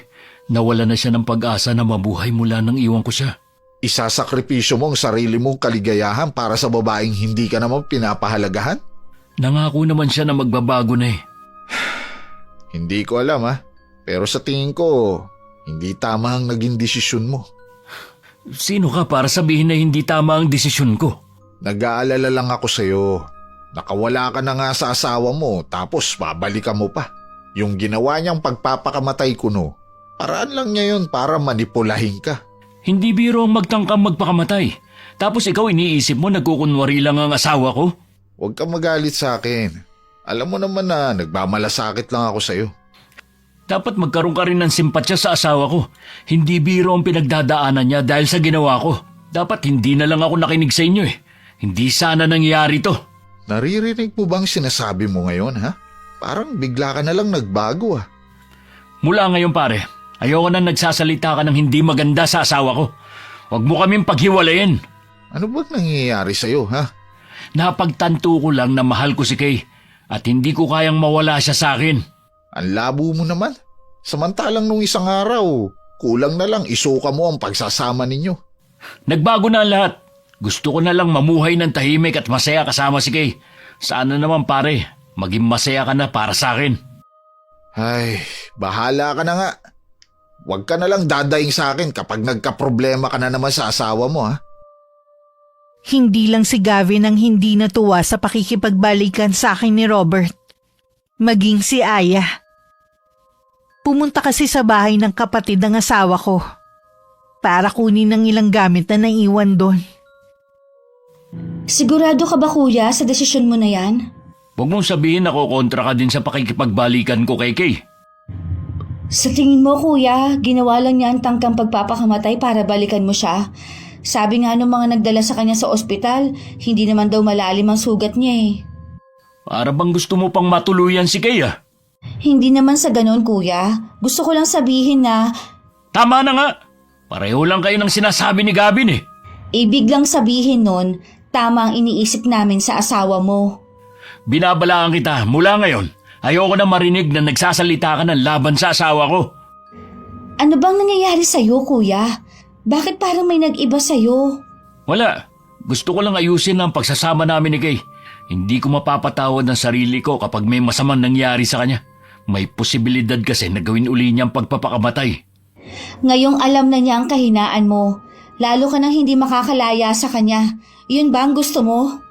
Nawala na siya ng pag-asa na mabuhay mula nang iwan ko siya. Isasakripisyo mo ang sarili mong kaligayahan para sa babaeng hindi ka naman pinapahalagahan? Nangako naman siya na magbabago na Hindi ko alam pero sa tingin ko, hindi tama ang naging desisyon mo. Sino ka para sabihin na hindi tama ang desisyon ko? Nag-aalala lang ako sa'yo. Nakawala ka na nga sa asawa mo tapos babalikan mo pa. Yung ginawa niyang pagpapakamatay kuno, paraan lang niya yun para manipulahin ka. Hindi biro ang magtangkang magpakamatay. Tapos ikaw iniisip mo nagkukunwari lang ang asawa ko? Huwag kang magalit sa akin. Alam mo naman na nagmamalasakit lang ako sa'yo. Dapat magkaroon ka rin ng simpatsya sa asawa ko. Hindi biro ang pinagdadaanan niya dahil sa ginawa ko. Dapat hindi na lang ako nakinig sa inyo Hindi sana nangyari to. Naririnig mo bang sinasabi mo ngayon Parang bigla ka na lang nagbago Mula ngayon pare, ayoko na nagsasalita ka ng hindi maganda sa asawa ko. Huwag mo kaming paghiwalayin. Ano bang nangyayari sa'yo Napagtanto ko lang na mahal ko si Kay at hindi ko kayang mawala siya sa akin. Ang labo mo naman. Samantalang nung isang araw, kulang na lang isuka mo ang pagsasama ninyo. Nagbago na ang lahat. Gusto ko na lang mamuhay ng tahimik at masaya kasama si Kay. Sana naman pare, maging masaya ka na para sa akin. Ay, bahala ka na nga. Huwag ka na lang dadaing sa akin kapag nagkaproblema ka na naman sa asawa mo Hindi lang si Gavin ang hindi natuwa sa pakikipagbalikan sa akin ni Robert. Maging si Aya. Pumunta kasi sa bahay ng kapatid ng asawa ko para kunin ng ilang gamit na naiwan doon. Sigurado ka ba kuya sa desisyon mo na yan? Huwag mong sabihin ako kontra ka din sa pakikipagbalikan ko kay Kay. Sa tingin mo kuya, ginawa lang niya ang tangkang pagpapakamatay para balikan mo siya. Sabi nga nung mga nagdala sa kanya sa ospital, hindi naman daw malalim ang sugat niya Para bang gusto mo pang matuluyan si Kay Hindi naman sa ganon kuya. Gusto ko lang sabihin na Tama na nga. Pareho lang kayo ng sinasabi ni Gavin ibig lang sabihin nun, tama ang iniisip namin sa asawa mo. Binabalaan kita mula ngayon. Ayoko na marinig na nagsasalita ka ng laban sa asawa ko. Ano bang nangyayari sa'yo kuya? Bakit parang may nag-iba sa'yo? Wala. Gusto ko lang ayusin ang pagsasama namin ni Kay. Hindi ko mapapatawad ang sarili ko kapag may masamang nangyari sa kanya. May posibilidad kasi na gawin uli niya ang pagpapakamatay. Ngayong alam na niya ang kahinaan mo, lalo ka nang hindi makakalaya sa kanya. Yun ba ang gusto mo?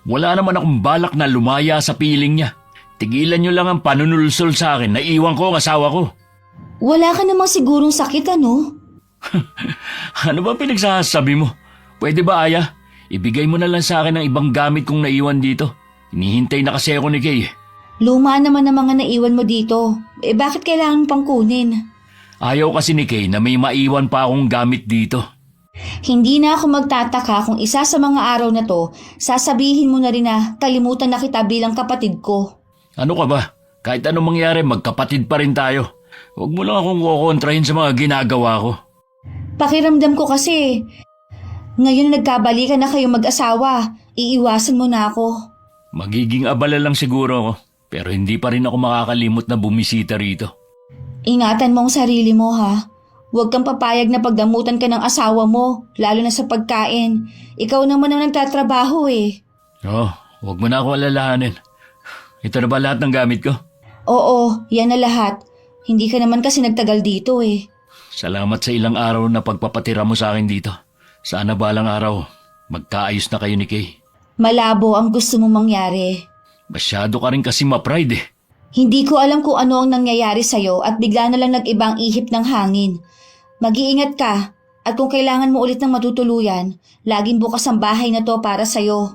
Wala naman akong balak na lumaya sa piling niya. Tigilan niyo lang ang panunulsol sa akin. Naiwan ko ang asawa ko. Wala ka namang sigurong sakit, ano? Ano ba pinagsasabi mo? Pwede ba, Aya? Ibigay mo na lang sa akin ang ibang gamit kong naiwan dito. Hinihintay na kasi ako ni Kay. Luma naman ang mga naiwan mo dito. Bakit kailangan pang kunin? Ayaw kasi ni Kay na may maiwan pa akong gamit dito. Hindi na ako magtataka kung isa sa mga araw na to, sasabihin mo na rin na kalimutan na kita bilang kapatid ko. Ano ka ba? Kahit anong mangyari, magkapatid pa rin tayo. Huwag mo lang akong kukontrahin sa mga ginagawa ko. Pakiramdam ko kasi, ngayon na nagkabalikan na kayong mag-asawa, iiwasan mo na ako. Magiging abala lang siguro ako, pero hindi pa rin ako makakalimot na bumisita rito. Ingatan mo ang sarili mo, ha? Huwag kang papayag na pagdamutan ka ng asawa mo, lalo na sa pagkain. Ikaw naman ang nagtatrabaho eh. Huwag mo na ako alalahanin. Ito na ba lahat ng gamit ko? Oo, yan na lahat. Hindi ka naman kasi nagtagal dito eh. Salamat sa ilang araw na pagpapatira mo sa akin dito. Sana balang araw, magkaayos na kayo ni Kay. Malabo ang gusto mong mangyari. Masyado ka rin kasi ma-pride eh. Hindi ko alam kung ano ang nangyayari sa'yo at bigla na lang nag-ibang ihip ng hangin. Mag-iingat ka at kung kailangan mo ulit ng matutuluyan, laging bukas ang bahay na to para sa'yo.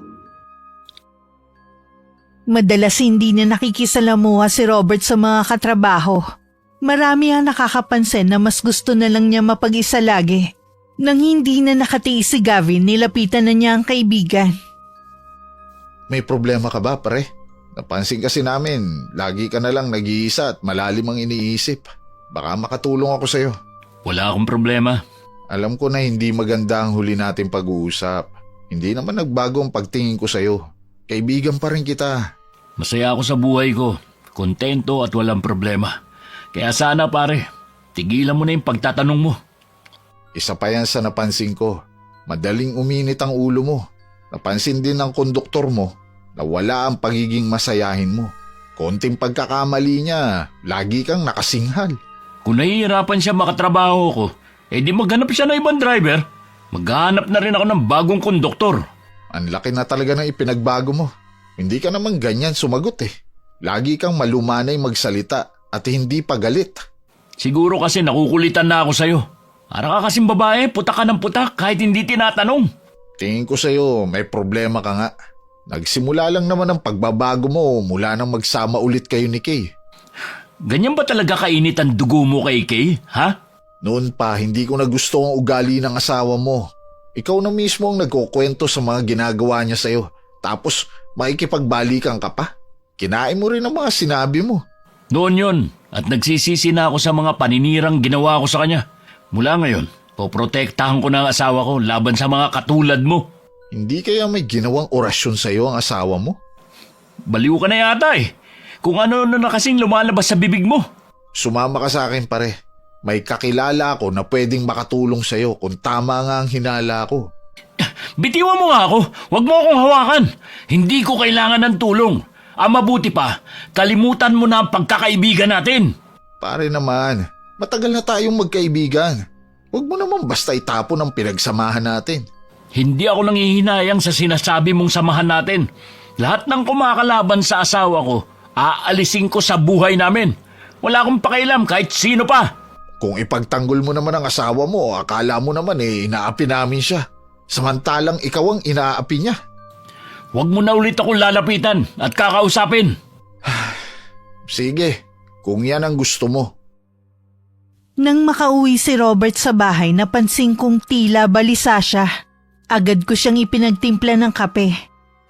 Madalas hindi na nakikisalamuha si Robert sa mga katrabaho. Marami ang nakakapansin na mas gusto na lang niya mapag-isa lagi. Nang hindi na nakatiis si Gavin, nilapitan na niya ang kaibigan. May problema ka ba, pare? Napansin kasi namin, lagi ka na lang nag-iisa at malalim ang iniisip. Baka makatulong ako sa'yo. Wala akong problema. Alam ko na hindi maganda ang huli nating pag-uusap. Hindi naman nagbago ang pagtingin ko sa'yo. Kaibigan pa rin kita. Masaya ako sa buhay ko. Kontento at walang problema. Kaya sana pare, tigilan mo na yung pagtatanong mo. Isa pa yan sa napansin ko. Madaling uminit ang ulo mo. Napansin din ng konduktor mo na wala ang pagiging masayahin mo. Konting pagkakamali niya, lagi kang nakasinghal. Kung nahihirapan siya makatrabaho ko, di maghanap siya ng ibang driver. Maghanap na rin ako ng bagong konduktor. Ang laki na talaga ng ipinagbago mo. Hindi ka naman ganyan sumagot eh. Lagi kang malumanay magsalita at hindi pagalit. Siguro kasi nakukulitan na ako sa'yo. Para ka kasing babae, putak ka ng putak kahit hindi tinatanong. Tingin ko sa'yo, may problema ka nga. Nagsimula lang naman ang pagbabago mo mula nang magsama ulit kayo ni Kay. Ganyan ba talaga kainit ang dugo mo kay Kay, ha? Noon pa, hindi ko na gusto ang ugali ng asawa mo. Ikaw na mismo ang nagkukwento sa mga ginagawa niya sa'yo. Tapos, makikipagbalikan ka pa. Kinain mo rin ang mga sinabi mo. Noon yon at nagsisisi na ako sa mga paninirang ginawa ko sa kanya. Mula ngayon, poprotektahan ko na ang asawa ko laban sa mga katulad mo. Hindi kaya may ginawang orasyon sa'yo ang asawa mo? Baliw ka na yata eh. Kung ano na kasing lumalabas sa bibig mo. Sumama ka sa akin pare. May kakilala ako na pwedeng makatulong sa'yo kung tama nga ang hinala ko. Bitiwan mo nga ako. Huwag mo akong hawakan. Hindi ko kailangan ng tulong. Ang mabuti pa, kalimutan mo na ang pagkakaibigan natin. Pare naman, matagal na tayong magkaibigan. Huwag mo naman basta itapon ang pinagsamahan natin. Hindi ako nangihinayang sa sinasabi mong samahan natin. Lahat ng kumakalaban sa asawa ko, aalisin ko sa buhay namin. Wala akong pakialam kahit sino pa. Kung ipagtanggol mo naman ang asawa mo, akala mo naman inaapi namin siya. Samantalang ikaw ang inaapi niya. Huwag mo na ulit akong lalapitan at kakausapin. Sige, kung yan ang gusto mo. Nang makauwi si Robert sa bahay, napansin kong tila balisa siya. Agad ko siyang ipinagtimpla ng kape.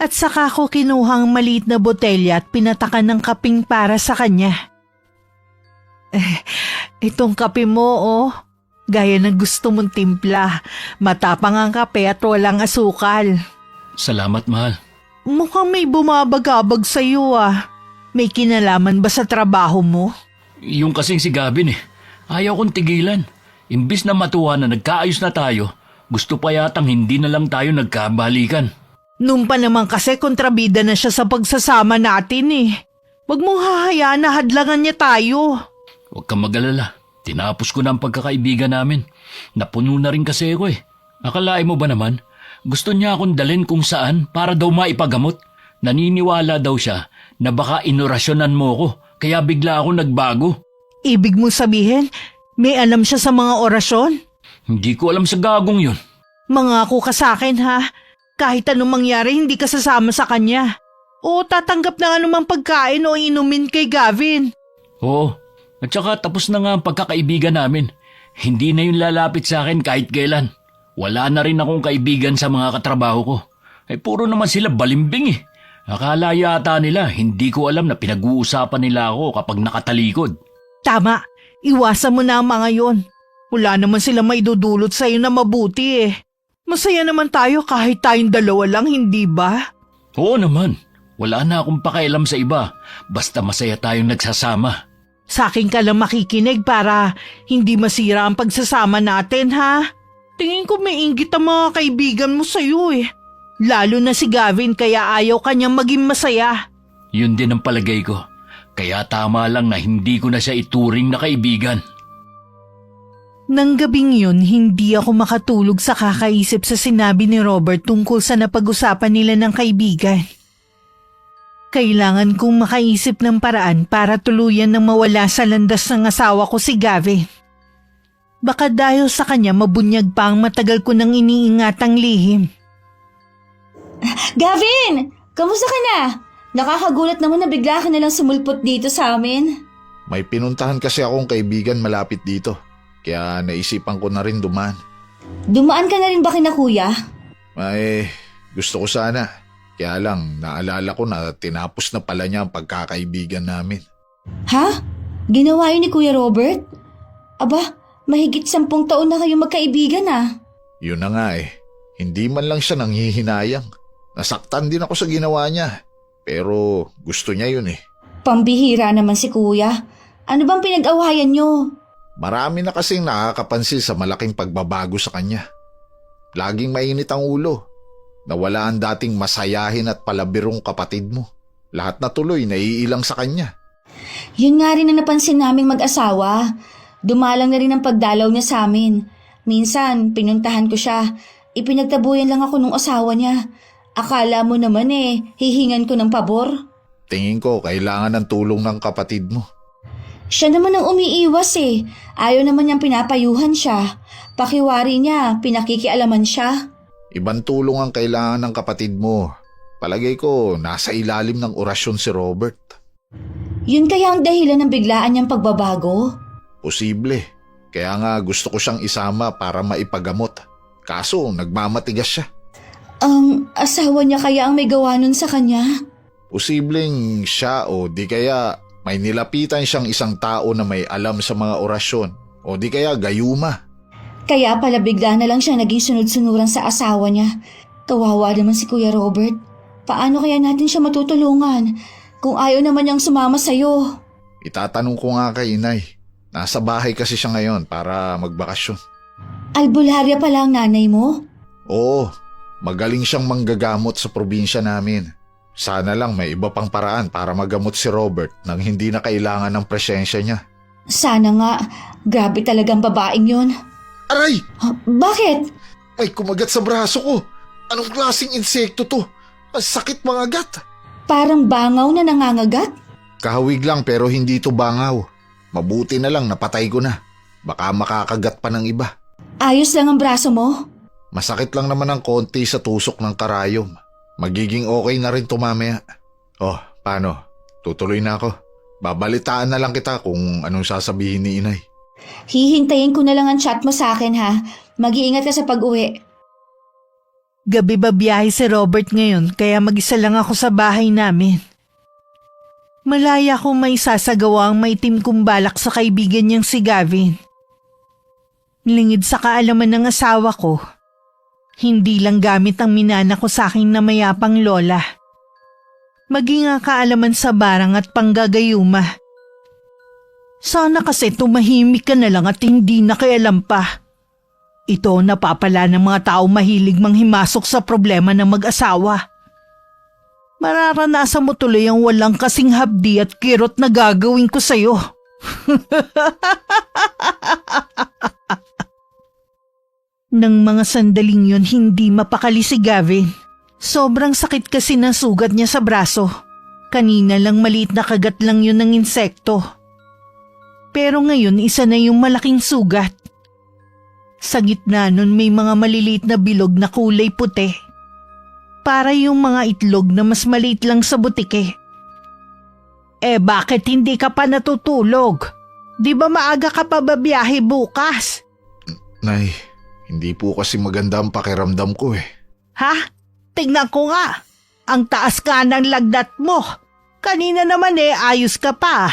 At saka ko kinuhang maliit na botelya at pinatakan ng kaping para sa kanya. Itong kape mo, oh. Gaya ng gusto mong timpla. Matapang ang kape at walang asukal. Salamat, mahal. Mukhang may bumabagabag sa'yo ah. May kinalaman ba sa trabaho mo? Yung kasing si Gavin ayaw kong tigilan. Imbis na matuwa na nagkaayos na tayo, gusto pa yatang hindi na lang tayo nagkabalikan. Nung pa naman kasi kontrabida na siya sa pagsasama natin eh. Wag mong hahayaan na hadlangan niya tayo. Huwag kang mag-alala. Tinapos ko na ang pagkakaibigan namin. Napuno na rin kasi ako eh. Akalain mo ba naman, gusto niya akong dalhin kung saan para daw maipagamot. Naniniwala daw siya na baka inorasyonan mo ko, kaya bigla ako nagbago. Ibig mo sabihin, may alam siya sa mga orasyon? Hindi ko alam sa gagong yun. Mangako ka sa akin ha, kahit anong mangyari hindi ka sasama sa kanya. O tatanggap ng anumang pagkain o inumin kay Gavin. Oo, at saka tapos na nga ang pagkakaibigan namin. Hindi na yun lalapit sa akin kahit kailan. Wala na rin akong kaibigan sa mga katrabaho ko. Ay puro naman sila balimbing eh. Akala yata nila, hindi ko alam na pinag-uusapan nila ako kapag nakatalikod. Tama, iwasan mo na ang mga yon. Wala naman sila maidudulot sa'yo na mabuti eh. Masaya naman tayo kahit tayong dalawa lang, hindi ba? Oo naman, wala na akong pakialam sa iba. Basta masaya tayong nagsasama. Sa akin ka lang makikinig para hindi masira ang pagsasama natin ha. Tingin ko may inggit ang mga kaibigan mo sa'yo eh. Lalo na si Gavin kaya ayaw kanyang maging masaya. Yun din ang palagay ko. Kaya tama lang na hindi ko na siya ituring na kaibigan. Nang gabing yun, hindi ako makatulog sa kakaisip sa sinabi ni Robert tungkol sa napag-usapan nila ng kaibigan. Kailangan kong makaisip ng paraan para tuluyan ng mawala sa landas ng asawa ko si Gavin. Baka dahil sa kanya mabunyag pa ang matagal ko nang iniingatang lihim. Gavin! Kamusta ka na? Nakakagulat naman na bigla ka nalang sumulpot dito sa amin. May pinuntahan kasi akong kaibigan malapit dito. Kaya naisipan ko na rin dumaan. Dumaan ka na rin ba kina kuya? Ay, gusto ko sana. Kaya lang, naalala ko na tinapos na pala niya ang pagkakaibigan namin. Ha? Ginawa yun ni Kuya Robert? Aba, mahigit 10 taon na kayo magkaibigan ah. Yun na nga eh. Hindi man lang siya nanghihinayang. Nasaktan din ako sa ginawa niya. Pero gusto niya yun eh. Pambihira naman si kuya. Ano bang pinag-awayan nyo? Marami na kasing nakakapansin sa malaking pagbabago sa kanya. Laging mainit ang ulo. Nawala ang dating masayahin at palabirong kapatid mo. Lahat na tuloy naiilang sa kanya. Yun nga rin ang napansin naming mag-asawa. Dumalang na rin ang pagdalaw niya sa amin. Minsan, pinuntahan ko siya. Ipinagtabuyan lang ako nung asawa niya. Akala mo naman hihingan ko ng pabor. Tingin ko kailangan ng tulong ng kapatid mo. Siya naman ang umiiwas eh. Ayaw naman niyang pinapayuhan siya. Pakiwari niya, pinakikialaman siya. Ibang tulong ang kailangan ng kapatid mo. Palagay ko nasa ilalim ng orasyon si Robert. Yun kaya ang dahilan ng biglaan niyang pagbabago? Posible. Kaya nga gusto ko siyang isama para maipagamot. Kaso nagmamatigas siya. Ang asawa niya kaya ang may gawa nun sa kanya? Posibleng siya o di kaya may nilapitan siyang isang tao na may alam sa mga orasyon o di kaya gayuma. Kaya pala bigla na lang siya naging sunod-sunuran sa asawa niya. Kawawa naman si Kuya Robert. Paano kaya natin siya matutulungan kung ayaw naman niyang sumama sa'yo? Itatanong ko nga kay inay. Nasa bahay kasi siya ngayon para magbakasyon. Albularya pala ang nanay mo? Oo, magaling siyang manggagamot sa probinsya namin. Sana lang may iba pang paraan para magamot si Robert nang hindi na kailangan ng presensya niya. Sana nga. Grabe talagang babaeng yun. Aray! Bakit? May kumagat sa braso ko. Anong klaseng insekto to? Ang sakit mga gat. Parang bangaw na nangangagat? Kahawig lang pero hindi to bangaw. Mabuti na lang napatay ko na. Baka makakagat pa ng iba. Ayos lang ang braso mo? Masakit lang naman ng konti sa tusok ng karayom. Magiging okay na rin to mamaya. Oh, paano? Tutuloy na ako. Babalitaan na lang kita kung anong sasabihin ni inay. Hihintayin ko na lang ang chat mo sa akin ha. Mag-iingat ka sa pag-uwi. Gabi ba biyahe si Robert ngayon kaya mag-isa lang ako sa bahay namin. Malaya kong may sasagawa ang maitim kong balak sa kaibigan niyang si Gavin. Lingid sa kaalaman ng asawa ko, hindi lang gamit ang minana ko sa aking namayapang lola. Maging ang kaalaman sa barang at panggagayuma. Sana kasi tumahimik ka na lang at hindi nakialam pa. Ito ang napapala ng mga tao mahilig manghimasok sa problema ng mag-asawa. Mararanasan mo tuloy ang walang kasing habdi at kirot na gagawin ko sa'yo. Nang mga sandaling yun, hindi mapakali si Gavin. Sobrang sakit kasi ng sugat niya sa braso. Kanina lang maliit na kagat lang yun ng insekto. Pero ngayon isa na yung malaking sugat. Sa gitna nun may mga maliliit na bilog na kulay puti. Para yung mga itlog na mas maliit lang sa butike. Bakit hindi ka pa natutulog? Di ba maaga ka pa babiyahe bukas? Nay, hindi po kasi maganda ang pakiramdam ko eh. Ha? Tingnan ko nga. Ang taas ka ng lagnat mo. Kanina naman ayos ka pa.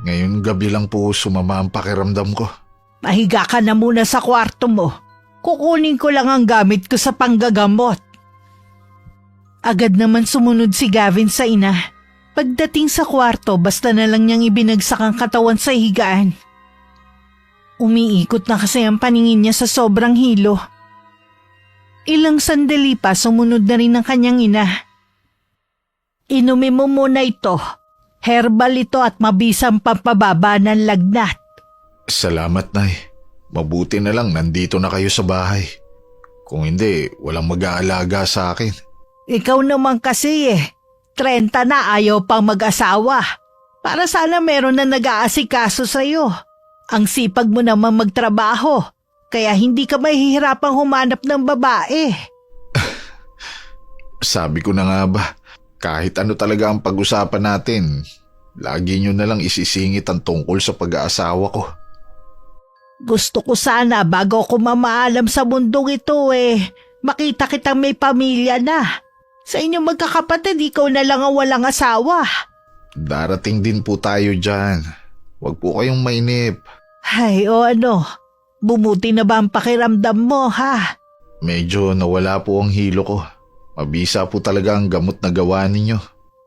Ngayon gabi lang po sumama ang pakiramdam ko. Mahiga ka na muna sa kwarto mo. Kukunin ko lang ang gamit ko sa panggagamot. Agad naman sumunod si Gavin sa ina. Pagdating sa kwarto, basta na lang niyang ibinagsak ang katawan sa higaan. Umiikot na kasi ang paningin niya sa sobrang hilo. Ilang sandali pa sumunod na rin ang kanyang ina. Inumin mo muna ito. Herbal ito at mabisang pampababa ng lagnat. Salamat, Nay. Mabuti na lang nandito na kayo sa bahay. Kung hindi, walang mag-aalaga sa akin. Ikaw naman kasi 30 na ayaw pang mag-asawa. Para sana meron na nag-aasikaso sa'yo. Ang sipag mo naman magtrabaho. Kaya hindi ka mahihirapang humanap ng babae. Sabi ko na nga ba, kahit ano talaga ang pag-usapan natin, lagi nyo na lang isisingit ang tungkol sa pag-aasawa ko. Gusto ko sana bago ako mamaalam sa mundong ito makita kitang may pamilya na. Sa inyong magkakapatid, ikaw na lang ang walang asawa. Darating din po tayo dyan. Huwag po kayong mainip. Ay, ano? Bumuti na ba ang pakiramdam mo, ha? Medyo nawala po ang hilo ko. Mabisa po talaga ang gamot na gawa ninyo.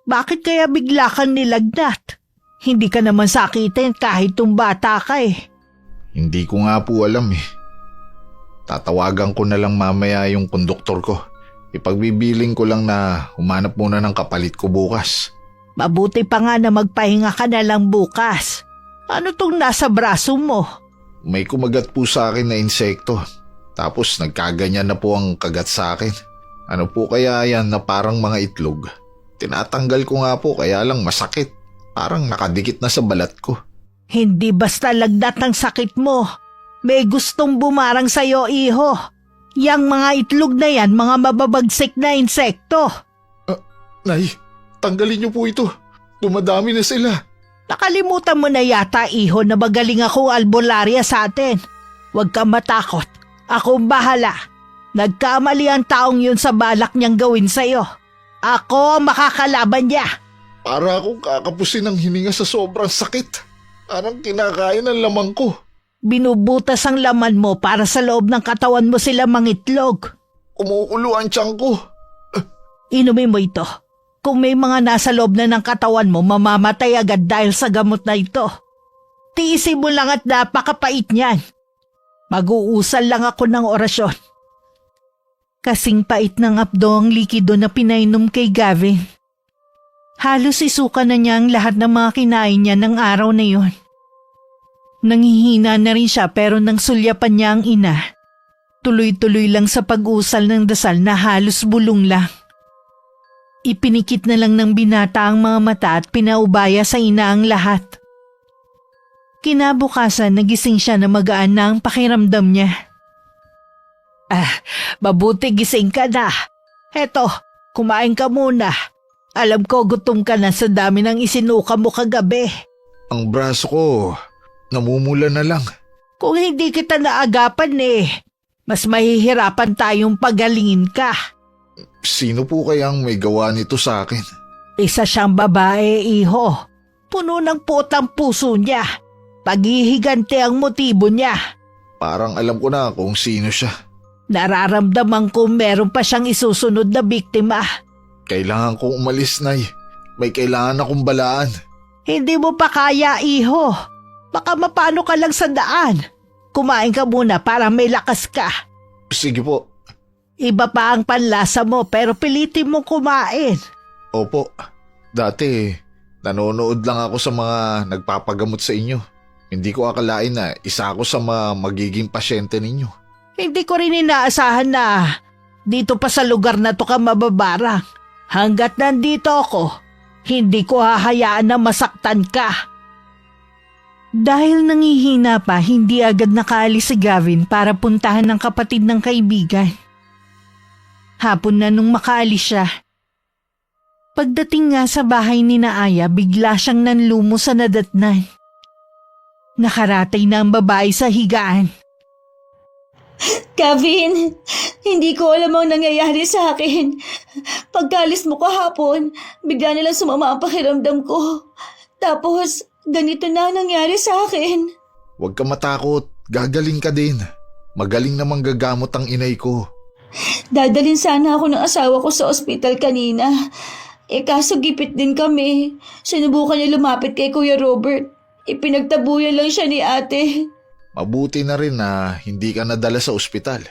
Bakit kaya bigla kang nilagnat? Hindi ka naman sakitin kahit tumbata ka Hindi ko nga po alam Tatawagan ko na lang mamaya yung konduktor ko. Ipagbibiling ko lang na humanap muna ng kapalit ko bukas. Mabuti pa nga na magpahinga ka na lang bukas. Ano tong nasa braso mo? May kumagat po sa akin na insekto. Tapos nagkaganyan na po ang kagat sa akin. Ano po kaya yan na parang mga itlog? Tinatanggal ko nga po kaya lang masakit. Parang nakadikit na sa balat ko. Hindi basta lagnat ang sakit mo. May gustong bumarang sa'yo, iho. Yang mga itlog na yan, mga mababagsik na insekto. Nay, tanggalin niyo po ito. Dumadami na sila. Nakalimutan mo na yata, iho, na magaling akong albularya sa atin. Huwag kang matakot. Akong bahala. Nagkamali ang taong yun sa balak niyang gawin sa'yo. Ako ang makakalaban niya. Para akong kakapusin ng hininga sa sobrang sakit. Parang kinakain ang laman ko. Binubutas ang laman mo para sa loob ng katawan mo sila mangitlog. Kumukulo ang tiyan ko. Inumin mo ito. Kung may mga nasa loob na ng katawan mo, mamamatay agad dahil sa gamot na ito. Tiisin mo lang at napakapait niyan. Mag-uusal lang ako ng orasyon. Kasing pait ng apdo ang likido na pinainom kay Gavin. Halos isuka na niya ang lahat ng mga kinain niya ng araw na yon. Nangihina na rin siya pero nang sulyapan niya ang ina. Tuloy-tuloy lang sa pag-usal ng dasal na halos bulong lang. Ipinikit na lang ng binata ang mga mata at pinaubaya sa ina ang lahat. Kinabukasan nagising siya na magaan na ang pakiramdam niya. Mabuti gising ka na. Heto, kumain ka muna. Alam ko gutom ka na sa dami ng isinuka mo kagabi. Ang braso ko, namumula na lang. Kung hindi kita naagapan mas mahihirapan tayong pagalingin ka. Sino po kayang may gawa nito sa akin? Isa siyang babae, iho. Puno ng putang puso niya. Paghihigante ang motibo niya. Parang alam ko na kung sino siya. Nararamdaman ko meron pa siyang isusunod na biktima. Kailangan kong umalis, Nay. May kailangan akong balaan. Hindi mo pa kaya, iho. Baka mapano ka lang sa daan. Kumain ka muna para may lakas ka. Sige po. Iba pa ang panlasa mo pero pilitin mong kumain. Opo. Dati, Nanonood lang ako sa mga nagpapagamot sa inyo. Hindi ko akalain na isa ako sa mga magiging pasyente ninyo. Hindi ko rin inaasahan na dito pa sa lugar na to ka mababarang. Hanggat nandito ako, hindi ko hahayaan na masaktan ka. Dahil nangihina pa, hindi agad nakaalis si Gavin para puntahan ng kapatid ng kaibigan. Hapon na nung makaalis siya. Pagdating nga sa bahay ni Aya, bigla siyang nanlumo sa nadatnan. Nakaratay na ang babae sa higaan. Gavin, hindi ko alam ang nangyayari sa akin. Pagkalis mo kahapon, bigla nilang sumama ang pakiramdam ko. Tapos, ganito na ang nangyari sa akin. Huwag ka matakot, gagaling ka din. Magaling namang gagamot ang inay ko. Dadalhin sana ako ng asawa ko sa ospital kanina. Kaso gipit din kami. Sinubukan niya lumapit kay Kuya Robert. Ipinagtabuyan lang siya ni ate. Mabuti na rin na hindi ka nadala sa ospital.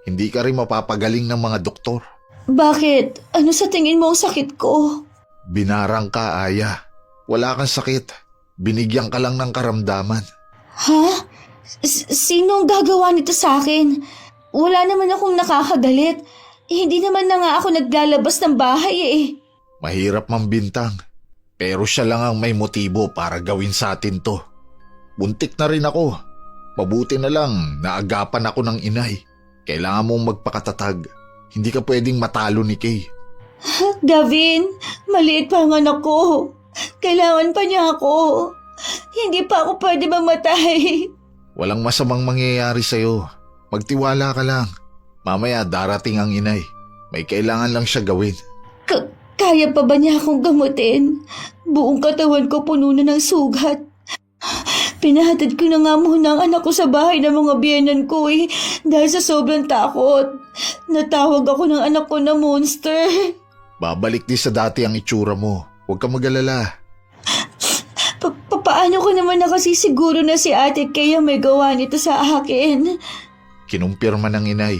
Hindi ka rin mapapagaling ng mga doktor. Bakit? Ano sa tingin mo ang sakit ko? Binarang ka, Aya. Wala kang sakit. Binigyan ka lang ng karamdaman. Ha? Sino ang gagawa nito sa akin? Wala naman akong nakakagalit. Hindi naman na nga ako naglalabas ng bahay eh. Mahirap mambintang. Pero siya lang ang may motibo para gawin sa atin to. Buntik na rin ako. Mabuti na lang naagapan ako ng inay. Kailangan mong magpakatatag. Hindi ka pwedeng matalo ni Kay. Gavin, maliit pa ang anak ko. Kailangan pa niya ako. Hindi pa ako pwede mamatay. Walang masamang mangyayari sa'yo. Magtiwala ka lang. Mamaya darating ang inay. May kailangan lang siya gawin. Kaya pa ba niya akong gamutin? Buong katawan ko puno na ng sugat. Pinahatid ko na nga muna ang anak ko sa bahay ng mga biyenan ko dahil sa sobrang takot. Natawag ako ng anak ko na monster. Babalik din sa dati ang itsura mo. Huwag ka mag-alala. Paano ko naman nakasisiguro na si ate kaya may gawa nito sa akin? Kinumpirma ng inay.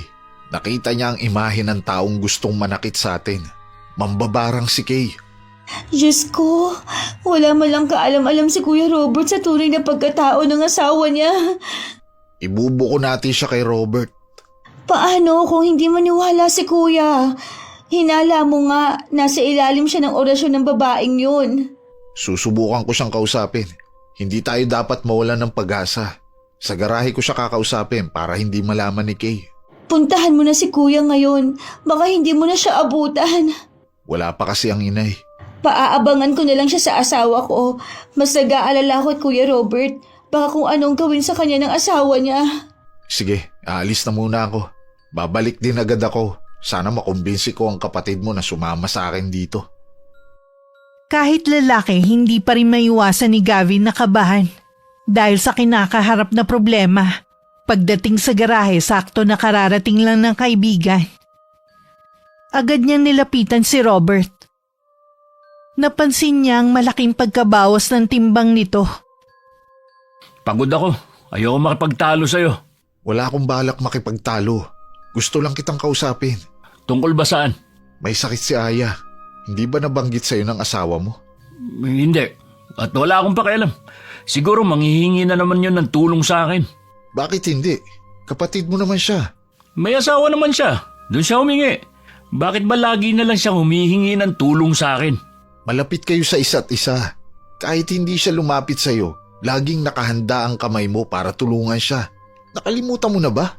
Nakita niya ang imahe ng taong gustong manakit sa atin. Mambabarang si Kay. Diyos ko, wala man lang kaalam-alam si Kuya Robert sa tunay na pagkatao ng asawa niya. Ibubuko natin siya kay Robert. Paano kung hindi maniwala si Kuya? Hinala mo nga, nasa ilalim siya ng orasyon ng babaeng yun. Susubukan ko siyang kausapin. Hindi tayo dapat mawalan ng pag-asa. Sa garahe ko siya kakausapin para hindi malaman ni Kay. Puntahan mo na si Kuya ngayon. Baka hindi mo na siya abutan. Wala pa kasi ang inay. Paaabangan ko na lang siya sa asawa ko. Mas nag-aalala ko at Kuya Robert. Baka kung anong gawin sa kanya ng asawa niya. Sige, aalis na muna ako. Babalik din agad ako. Sana makumbinsi ko ang kapatid mo na sumama sa akin dito. Kahit lalaki, hindi pa rin maiwasan ni Gavin na kabahan. Dahil sa kinakaharap na problema. Pagdating sa garahe, sakto na kararating lang ng kaibigan. Agad niyang nilapitan si Robert. Napansin niya ang malaking pagkabawas ng timbang nito. Pagod ako. Ayoko makipagtalo sa'yo. Wala akong balak makipagtalo. Gusto lang kitang kausapin. Tungkol ba saan? May sakit si Aya. Hindi ba nabanggit sa'yo ng asawa mo? Hindi. At wala akong pakialam. Siguro manghihingi na naman yun ng tulong sa akin. Bakit hindi? Kapatid mo naman siya. May asawa naman siya. Doon siya humingi. Bakit ba lagi na lang siya humihingi ng tulong sa akin? Malapit kayo sa isa't isa. Kahit hindi siya lumapit sa'yo, laging nakahanda ang kamay mo para tulungan siya. Nakalimutan mo na ba?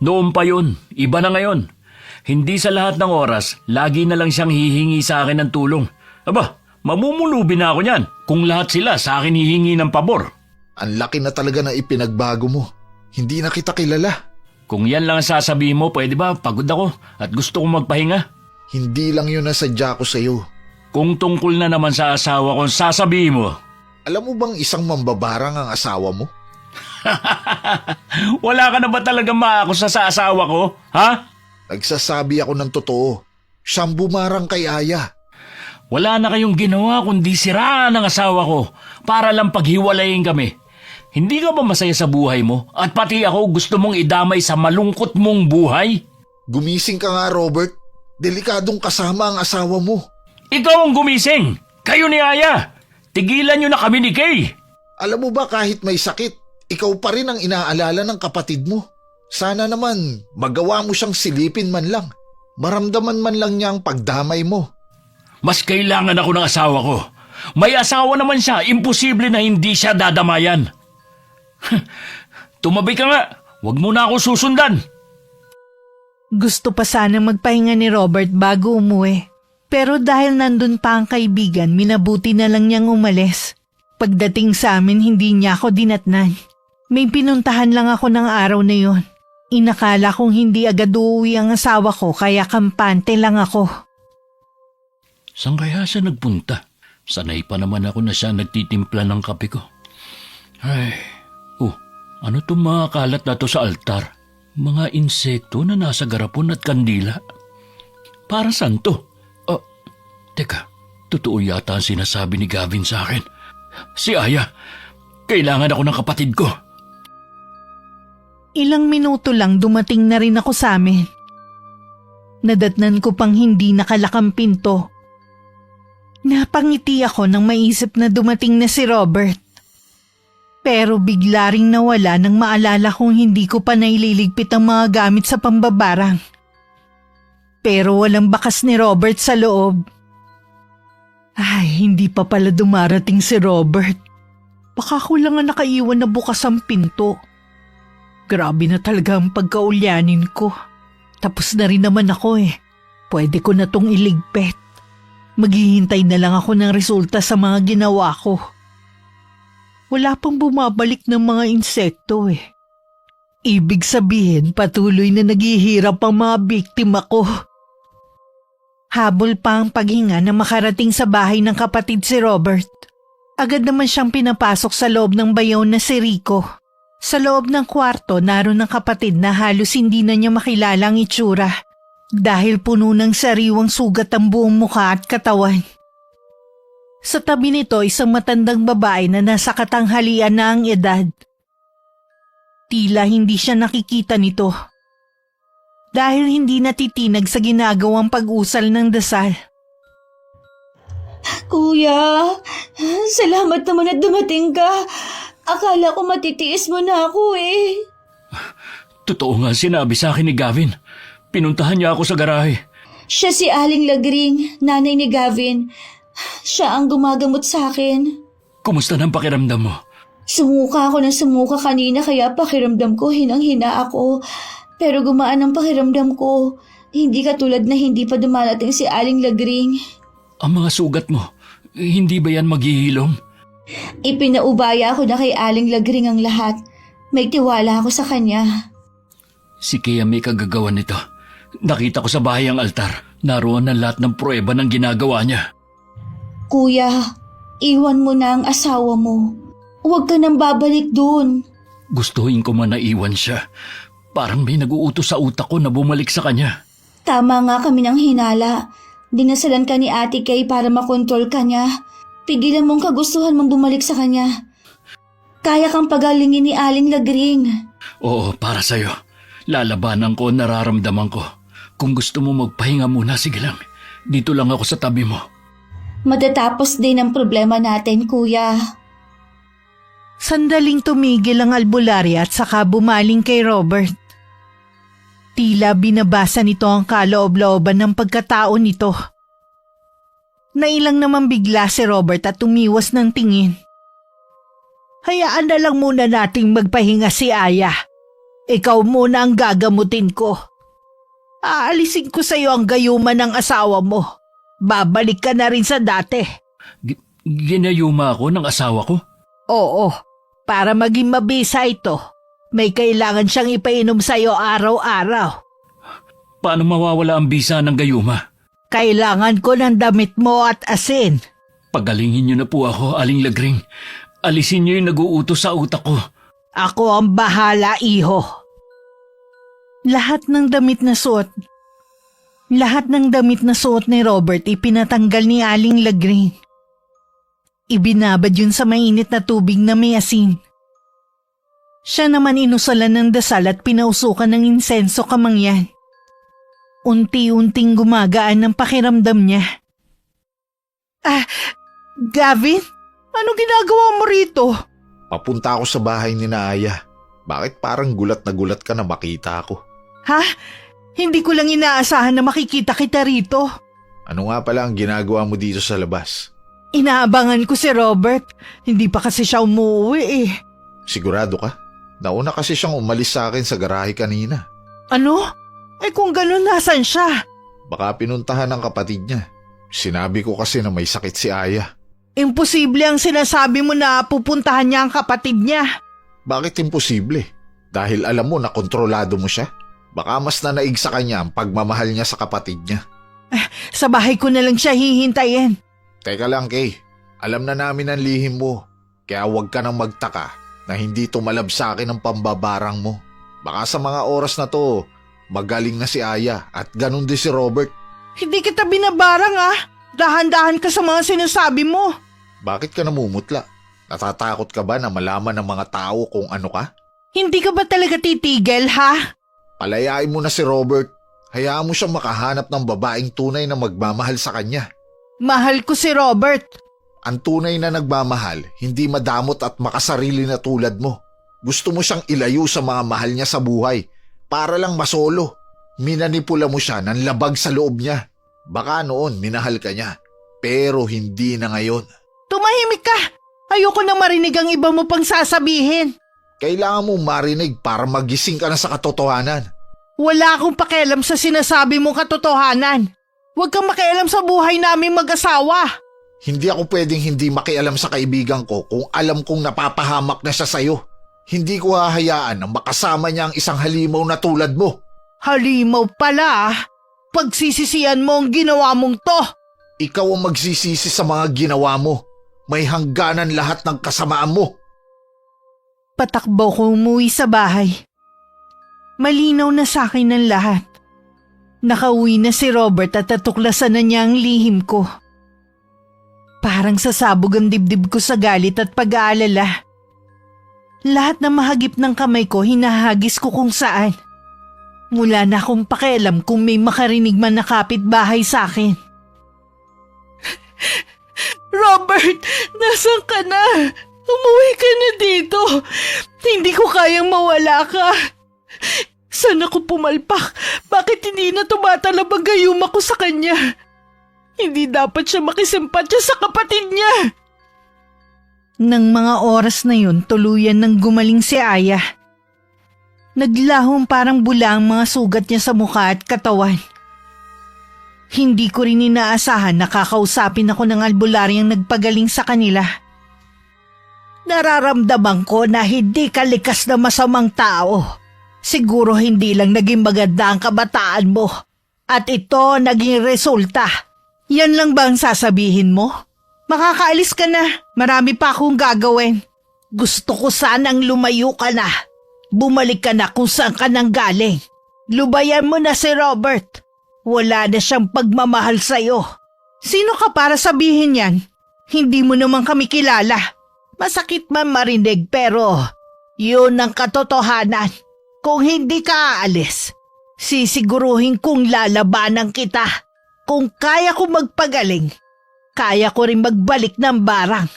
Noon pa yun. Iba na ngayon. Hindi sa lahat ng oras, lagi na lang siyang hihingi sa akin ng tulong. Aba, mamumulubi na ako niyan kung lahat sila sa akin hihingi ng pabor. Ang laki na talaga na ipinagbago mo. Hindi na kita kilala. Kung yan lang ang sasabihin mo, pwede ba? Pagod ako at gusto kong magpahinga. Hindi lang yun nasadya ko sa'yo. Kung tungkol na naman sa asawa ko, sasabihin mo. Alam mo bang isang mambabarang ang asawa mo? Wala ka na ba talaga maakusa sa asawa ko? Ha? Nagsasabi ako ng totoo. Siyang bumarang kay Aya. Wala na kayong ginawa kundi siraan ang asawa ko para lang paghiwalayin kami. Hindi ka ba masaya sa buhay mo? At pati ako gusto mong idamay sa malungkot mong buhay? Gumising ka nga, Robert. Delikadong kasama ang asawa mo. Ikaw ang gumising! Kayo ni Aya! Tigilan niyo na kami ni Kay! Alam mo ba kahit may sakit, ikaw pa rin ang inaalala ng kapatid mo. Sana naman magawa mo siyang silipin man lang. Maramdaman man lang niya ang pagdamay mo. Mas kailangan ako ng asawa ko. May asawa naman siya, imposible na hindi siya dadamayan. Tumabi ka nga, huwag mo na ako susundan. Gusto pa sana magpahinga ni Robert bago umuwi. Pero dahil nandun pa ang kaibigan, minabuti na lang niyang umalis. Pagdating sa amin, hindi niya ako dinatnan. May pinuntahan lang ako ng araw na yon. Inakala kong hindi agad uuwi ang asawa ko kaya kampante lang ako. Saan kaya siya nagpunta? Sanay pa naman ako na siya nagtitimpla ng kape ko. Ay, ano itong mga kalat na to sa altar? Mga insekto na nasa garapon at kandila. Para saan to? Teka, totoo yata ang sinasabi ni Gavin sa akin. Si Aya, kailangan ako ng kapatid ko. Ilang minuto lang dumating na rin ako sa amin. Nadatnan ko pang hindi nakalakang pinto. Napangiti ako nang maisip na dumating na si Robert. Pero bigla ring nawala nang maalala kong hindi ko pa naililigpit ang mga gamit sa pambabarang. Pero walang bakas ni Robert sa loob. Ay, hindi pa pala dumarating si Robert. Baka ko lang ang nakaiwan na bukas ang pinto. Grabe na talaga ang pagkaulyanin ko. Tapos na rin naman ako eh. Pwede ko na tong iligpit. Maghihintay na lang ako ng resulta sa mga ginawa ko. Wala pang bumabalik ng mga insekto eh. Ibig sabihin patuloy na naghihirap ang mga biktima ko. Habol pa ang paghinga na makarating sa bahay ng kapatid si Robert. Agad naman siyang pinapasok sa loob ng bayaw na si Rico. Sa loob ng kwarto naroon ang kapatid na halos hindi na niya makilala ang itsura dahil puno ng sariwang sugat ang buong mukha at katawan. Sa tabi nito isang matandang babae na nasa katanghalian na ang edad. Tila hindi siya nakikita nito dahil hindi natitinag sa ginagawang pag-usal ng dasal. Kuya, salamat naman at dumating ka. Akala ko matitiis mo na ako eh. Totoo nga sinabi sa akin ni Gavin. Pinuntahan niya ako sa garahe. Siya si Aling Lagring, nanay ni Gavin. Siya ang gumagamot sa akin. Kumusta ng pakiramdam mo? Sumuka ako ng sumuka kanina kaya pakiramdam ko hinang-hina ako. Pero gumaan ang pakiramdam ko. Hindi katulad na hindi pa dumarating si Aling Lagring. Ang mga sugat mo, hindi ba yan maghihilom? Ipinaubaya ako na kay Aling Lagring ang lahat. May tiwala ako sa kanya. Si Kea may kagagawan nito. Nakita ko sa bahay ang altar. Naroon ang lahat ng pruweba ng ginagawa niya. Kuya, iwan mo na ang asawa mo. Huwag ka nang babalik dun. Gustuhin ko man na iwan siya. Parang may nag-uutos sa utak ko na bumalik sa kanya. Tama nga kami ng hinala. Dinasalan ka ni Ate Kay para makontrol ka niya. Pigilan mong kagustuhan mong bumalik sa kanya. Kaya kang pagalingin ni Aling Lagring. Oo, para sa'yo. Lalabanan ko, nararamdaman ko. Kung gusto mo magpahinga muna, sige lang. Dito lang ako sa tabi mo. Matatapos din ang problema natin, kuya. Sandaling tumigil ang albularya at saka bumaling kay Robert. Tila binabasa nito ang kaloob-looban ng pagkatao nito. Nailang naman bigla si Robert at tumiwas ng tingin. Hayaan na lang muna nating magpahinga si Aya. Ikaw muna ang gagamutin ko. Aalisin ko sa iyo ang gayuma ng asawa mo. Babalik ka na rin sa dati. Ginayuma ako ng asawa ko? Oo, para maging mabisa ito. May kailangan siyang ipainom sa iyo araw-araw. Paano mawawala ang bisa ng gayuma? Kailangan ko ng damit mo at asin. Pagalingin niyo na po ako, Aling Lagring. Alisin niyo yung nag-uutos sa utak ko. Ako ang bahala, iho. Lahat ng damit na suot ni Robert ipinatanggal ni Aling Lagring. Ibinabad yun sa mainit na tubig na may asin. Siya naman inusalan ng dasal at pinausukan ng insenso kamangyan. Unti-unting gumagaan ang pakiramdam niya. Gavin? Ano ginagawa mo rito? Papunta ako sa bahay ni Aya. Bakit parang gulat na gulat ka na makita ako? Ha? Hindi ko lang inaasahan na makikita kita rito. Ano nga pala ang ginagawa mo dito sa labas? Inaabangan ko si Robert. Hindi pa kasi siya umuwi eh. Sigurado ka? Nauna kasi siyang umalis sa akin sa garahe kanina. Ano? Eh kung ganun, nasan siya? Baka pinuntahan ng kapatid niya. Sinabi ko kasi na may sakit si Aya. Imposible ang sinasabi mo na pupuntahan niya ang kapatid niya. Bakit imposible? Dahil alam mo na kontrolado mo siya? Baka mas nanaig sa kanya ang pagmamahal niya sa kapatid niya. Sa bahay ko na lang siya hihintayin. Teka lang, Kay. Alam na namin ang lihim mo. Kaya huwag ka nang magtaka na hindi tumalab sa akin ang pambabarang mo. Baka sa mga oras na to, magaling na si Aya at ganun din si Robert. Hindi kita binabarang ah. Dahan-dahan ka sa mga sinasabi mo. Bakit ka namumutla? Natatakot ka ba na malaman ng mga tao kung ano ka? Hindi ka ba talaga titigil ha? Palayain mo na si Robert. Hayaan mo siyang makahanap ng babaeng tunay na magmamahal sa kanya. Mahal ko si Robert. Ang tunay na nagmamahal, hindi madamot at makasarili na tulad mo. Gusto mo siyang ilayo sa mga mahal niya sa buhay para lang masolo. Minanipula mo siya ng labag sa loob niya. Baka noon minahal ka niya, pero hindi na ngayon. Tumahimik ka. Ayoko na marinig ang iba mo pang sasabihin. Kailangan mong marinig para magising ka na sa katotohanan. Wala akong pakialam sa sinasabi mong katotohanan. Huwag kang makialam sa buhay naming mag-asawa. Hindi ako pwedeng hindi makialam sa kaibigan ko kung alam kong napapahamak na siya sa'yo. Hindi ko hahayaan na makasama niya ang isang halimaw na tulad mo. Halimaw pala. Pagsisisihan mo ang ginawa mong to. Ikaw ang magsisisi sa mga ginawa mo. May hangganan lahat ng kasamaan mo. Patakbo ko umuwi sa bahay. Malinaw na sa akin ang lahat. Nakauwi na si Robert at natuklasan na niya ang lihim ko. Parang sasabog ang dibdib ko sa galit at pag-aalala. Lahat na mahagip ng kamay ko hinahagis ko kung saan. Mula na akong pakialam kung may makarinig man na kapitbahay sa akin. Robert, nasan ka na? Umuwi ka na dito. Hindi ko kayang mawala ka. Saan ako pumalpak? Bakit hindi na tumatalab ang gayuma ko sa kanya? Hindi dapat siya makisimpatya sa kapatid niya. Nang mga oras na yun, tuluyan nang gumaling si Aya. Naglahong parang bula ang mga sugat niya sa mukha at katawan. Hindi ko rin inaasahan na kakausapin ako ng albularyang nagpagaling sa kanila. Nararamdaman ko na hindi ka likas na masamang tao. Siguro hindi lang naging maganda ang kabataan mo. At ito naging resulta. Yan lang ba ang sasabihin mo? Makakaalis ka na. Marami pa akong gagawin. Gusto ko sanang lumayo ka na. Bumalik ka na kung saan ka nang galing. Lubayan mo na si Robert. Wala na siyang pagmamahal sa'yo. Sino ka para sabihin yan? Hindi mo naman kami kilala. Masakit man marinig pero yun ang katotohanan. Kung hindi ka aalis, sisiguruhin kong lalabanan kita. Kung kaya ko magpagaling, kaya ko rin magbalik ng barang.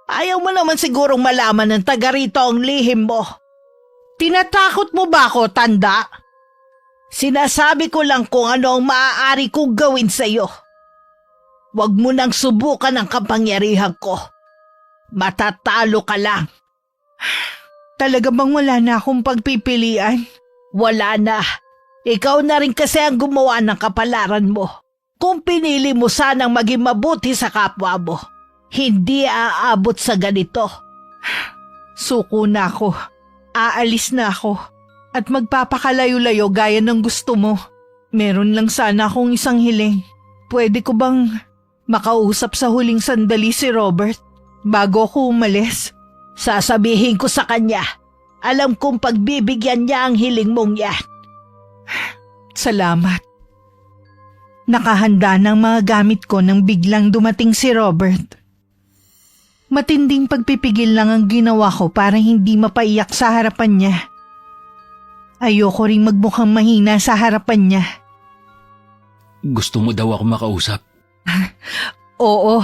Ayaw mo naman sigurong malaman ng taga rito ang lihim mo. Tinatakot mo ba ako, tanda? Sinasabi ko lang kung ano ang maaari kong gawin sa'yo. Huwag mo nang subukan ang kapangyarihan ko. Matatalo ka lang. Talaga bang wala na akong pagpipilian? Wala na. Ikaw na rin kasi ang gumawa ng kapalaran mo. Kung pinili mo sanang maging mabuti sa kapwa mo, hindi aabot sa ganito. Suko na ako. Aalis na ako. At magpapakalayo-layo gaya ng gusto mo. Meron lang sana akong isang hiling. Pwede ko bang makausap sa huling sandali si Robert bago ako umalis? Sasabihin ko sa kanya. Alam kong pagbibigyan niya ang hiling mong yan. Salamat. Nakahanda ng mga gamit ko nang biglang dumating si Robert. Matinding pagpipigil lang ang ginawa ko para hindi mapaiyak sa harapan niya. Ayoko ring magmukhang mahina sa harapan niya. Gusto mo daw ako makausap? Oo,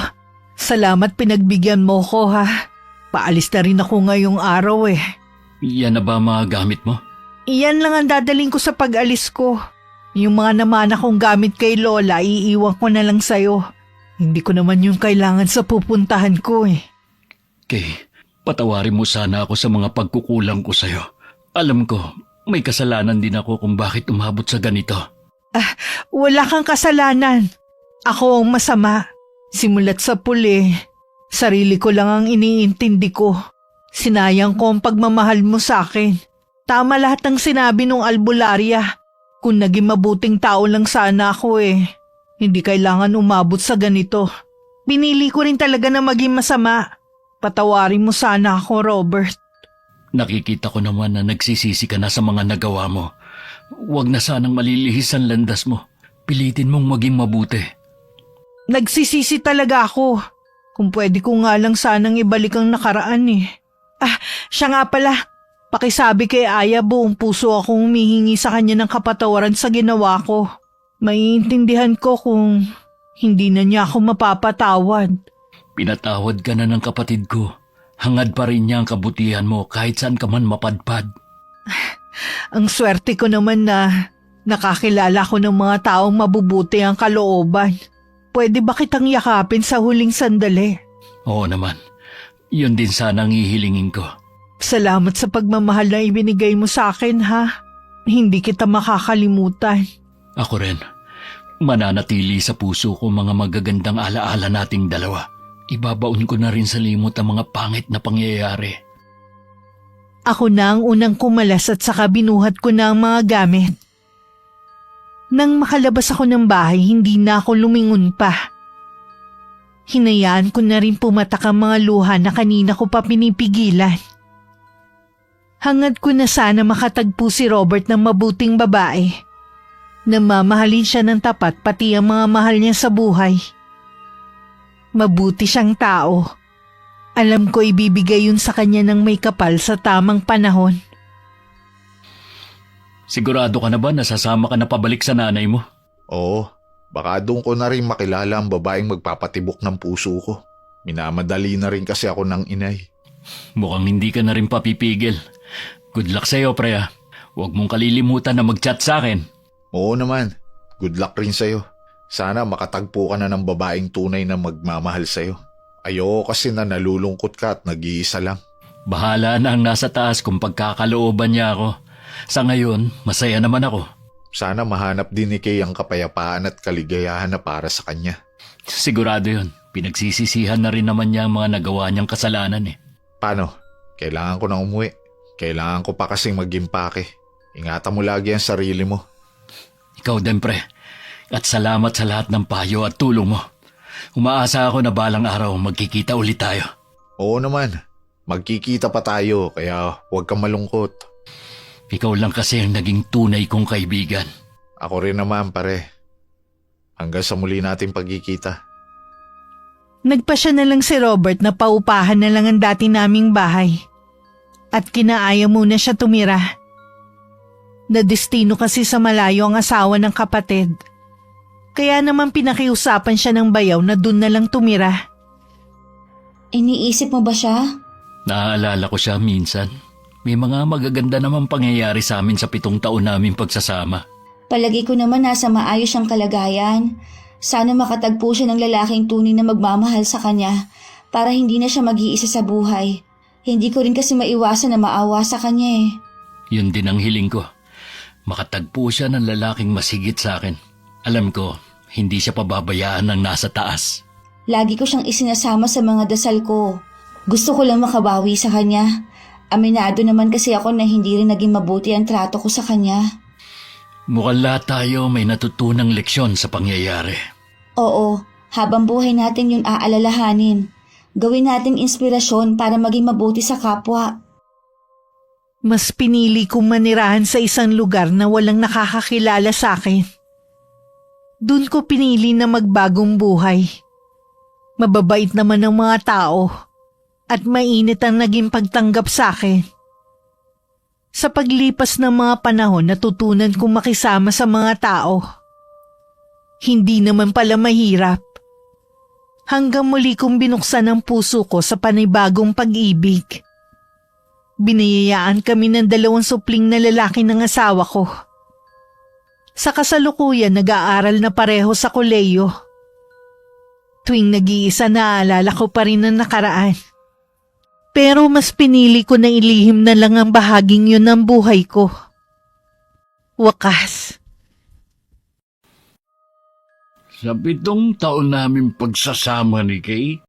Salamat pinagbigyan mo ko ha. Paalis na rin ako ngayong araw eh. Yan na ba mga gamit mo? Iyan lang ang dadaling ko sa pag-alis ko. Yung mga namana kong gamit kay Lola, iiwan ko na lang sa'yo. Hindi ko naman yung kailangan sa pupuntahan ko eh. Kay, patawarin mo sana ako sa mga pagkukulang ko sa'yo. Alam ko, may kasalanan din ako kung bakit umabot sa ganito. Wala kang kasalanan. Ako ang masama. Simulat sa puli, sarili ko lang ang iniintindi ko. Sinayang ko ang pagmamahal mo sa akin. Tama lahat ng sinabi nung albularya. Kung naging mabuting tao lang sana ako eh. Hindi kailangan umabot sa ganito. Pinili ko rin talaga na maging masama. Patawarin mo sana ako, Robert. Nakikita ko naman na nagsisisi ka na sa mga nagawa mo. Huwag na sanang malilihis ang landas mo. Pilitin mong maging mabuti. Nagsisisi talaga ako. Kung pwede ko nga lang sanang ibalik ang nakaraan eh. Siya nga pala. Pakisabi kay Aya, buong puso akong humihingi sa kanya ng kapatawaran sa ginawa ko. Maiintindihan ko kung hindi na niya ako mapapatawad. Pinatawad ka na ng kapatid ko. Hangad pa rin niya ang kabutihan mo kahit saan ka man mapadpad. Ang swerte ko naman na nakakilala ko ng mga taong mabubuti ang kalooban. Pwede ba kitang yakapin sa huling sandali? Oo naman. Yun din sana ang hihilingin ko. Salamat sa pagmamahal na ibinigay mo sa akin ha. Hindi kita makakalimutan. Ako rin. Mananatili sa puso ko mga magagandang alaala nating dalawa. Ibabaon ko na rin sa limot ang mga pangit na pangyayari. Ako na ang unang kumalas at saka binuhat ko na ang mga gamit. Nang makalabas ako ng bahay, hindi na ako lumingon pa. Hinayaan ko na rin pumatak ang mga luha na kanina ko pa pinipigilan. Hangad ko na sana makatagpo si Robert ng mabuting babae. Namamahalin siya ng tapat pati ang mga mahal niya sa buhay. Mabuti siyang tao. Alam ko ibibigay yun sa kanya ng may kapal sa tamang panahon. Sigurado ka na ba nasasama ka na pabalik sa nanay mo? Oo, baka doon ko na rin makilala ang babaeng magpapatibok ng puso ko. Minamadali na rin kasi ako ng inay. Mukhang hindi ka na rin papipigil. Good luck sa'yo, pre. Huwag mong kalilimutan na mag-chat sa akin. Oo naman, good luck rin sa'yo. Sana makatagpo ka na ng babaeng tunay na magmamahal sa'yo. Ayoko kasi na nalulungkot ka at nag-iisa lang. Bahala na ang nasa taas kung pagkakalooban niya ako. Sa ngayon, masaya naman ako. Sana mahanap din ni Kay ang kapayapaan at kaligayahan na para sa kanya. Sigurado yun. Pinagsisisihan na rin naman niya ang mga nagawa niyang kasalanan eh. Paano? Kailangan ko nang umuwi. Kailangan ko pa kasing mag-impake. Ingatan mo lagi ang sarili mo. Ikaw din, pre. At salamat sa lahat ng payo at tulong mo. Umaasa ako na balang araw magkikita ulit tayo. Oo naman. Magkikita pa tayo kaya huwag kang malungkot. Ikaw lang kasi ang naging tunay kong kaibigan. Ako rin naman, pare. Hanggang sa muli nating pagkikita. Nagpasya na lang si Robert na paupahan na lang ang dati naming bahay. At kinaaya muna siya tumira. Nadestino kasi sa malayo ang asawa ng kapatid. Kaya naman pinakiusapan siya ng bayaw na dun na lang tumira. Iniisip mo ba siya? Naaalala ko siya minsan. May mga magaganda namang pangyayari sa amin sa 7 taon namin pagsasama. Palagi ko naman nasa maayos siyang kalagayan. Sana makatagpo siya ng lalaking tunay na magmamahal sa kanya para hindi na siya mag-iisa sa buhay. Hindi ko rin kasi maiwasan na maawa sa kanya eh. Yun din ang hiling ko. Makatagpo siya ng lalaking masigit sa akin. Alam ko, hindi siya pababayaan ng nasa taas. Lagi ko siyang isinasama sa mga dasal ko. Gusto ko lang makabawi sa kanya. Aminado naman kasi ako na hindi rin naging mabuti ang trato ko sa kanya. Mukhang lahat tayo may natutunang leksyon sa pangyayari. Oo, habang buhay natin yun aalalahanin. Gawin nating inspirasyon para maging mabuti sa kapwa. Mas pinili kong manirahan sa isang lugar na walang nakakakilala sa akin. Doon ko pinili na magbagong buhay. Mababait naman ang mga tao at mainit ang naging pagtanggap sa akin. Sa paglipas ng mga panahon, natutunan kong makisama sa mga tao. Hindi naman pala mahirap. hanggang muli kong binuksan ang puso ko sa panibagong pag-ibig. Biniyayaan kami ng 2 supling na lalaki ng asawa ko. Sa kasalukuyan, nag-aaral na pareho sa koleyo. Tuwing nag-iisa, naaalala ko pa rin ang nakaraan. Pero mas pinili ko na ilihim na lang ang bahaging yun ng buhay ko. Wakas. Sa 7 taon namin pagsasama ni Kay,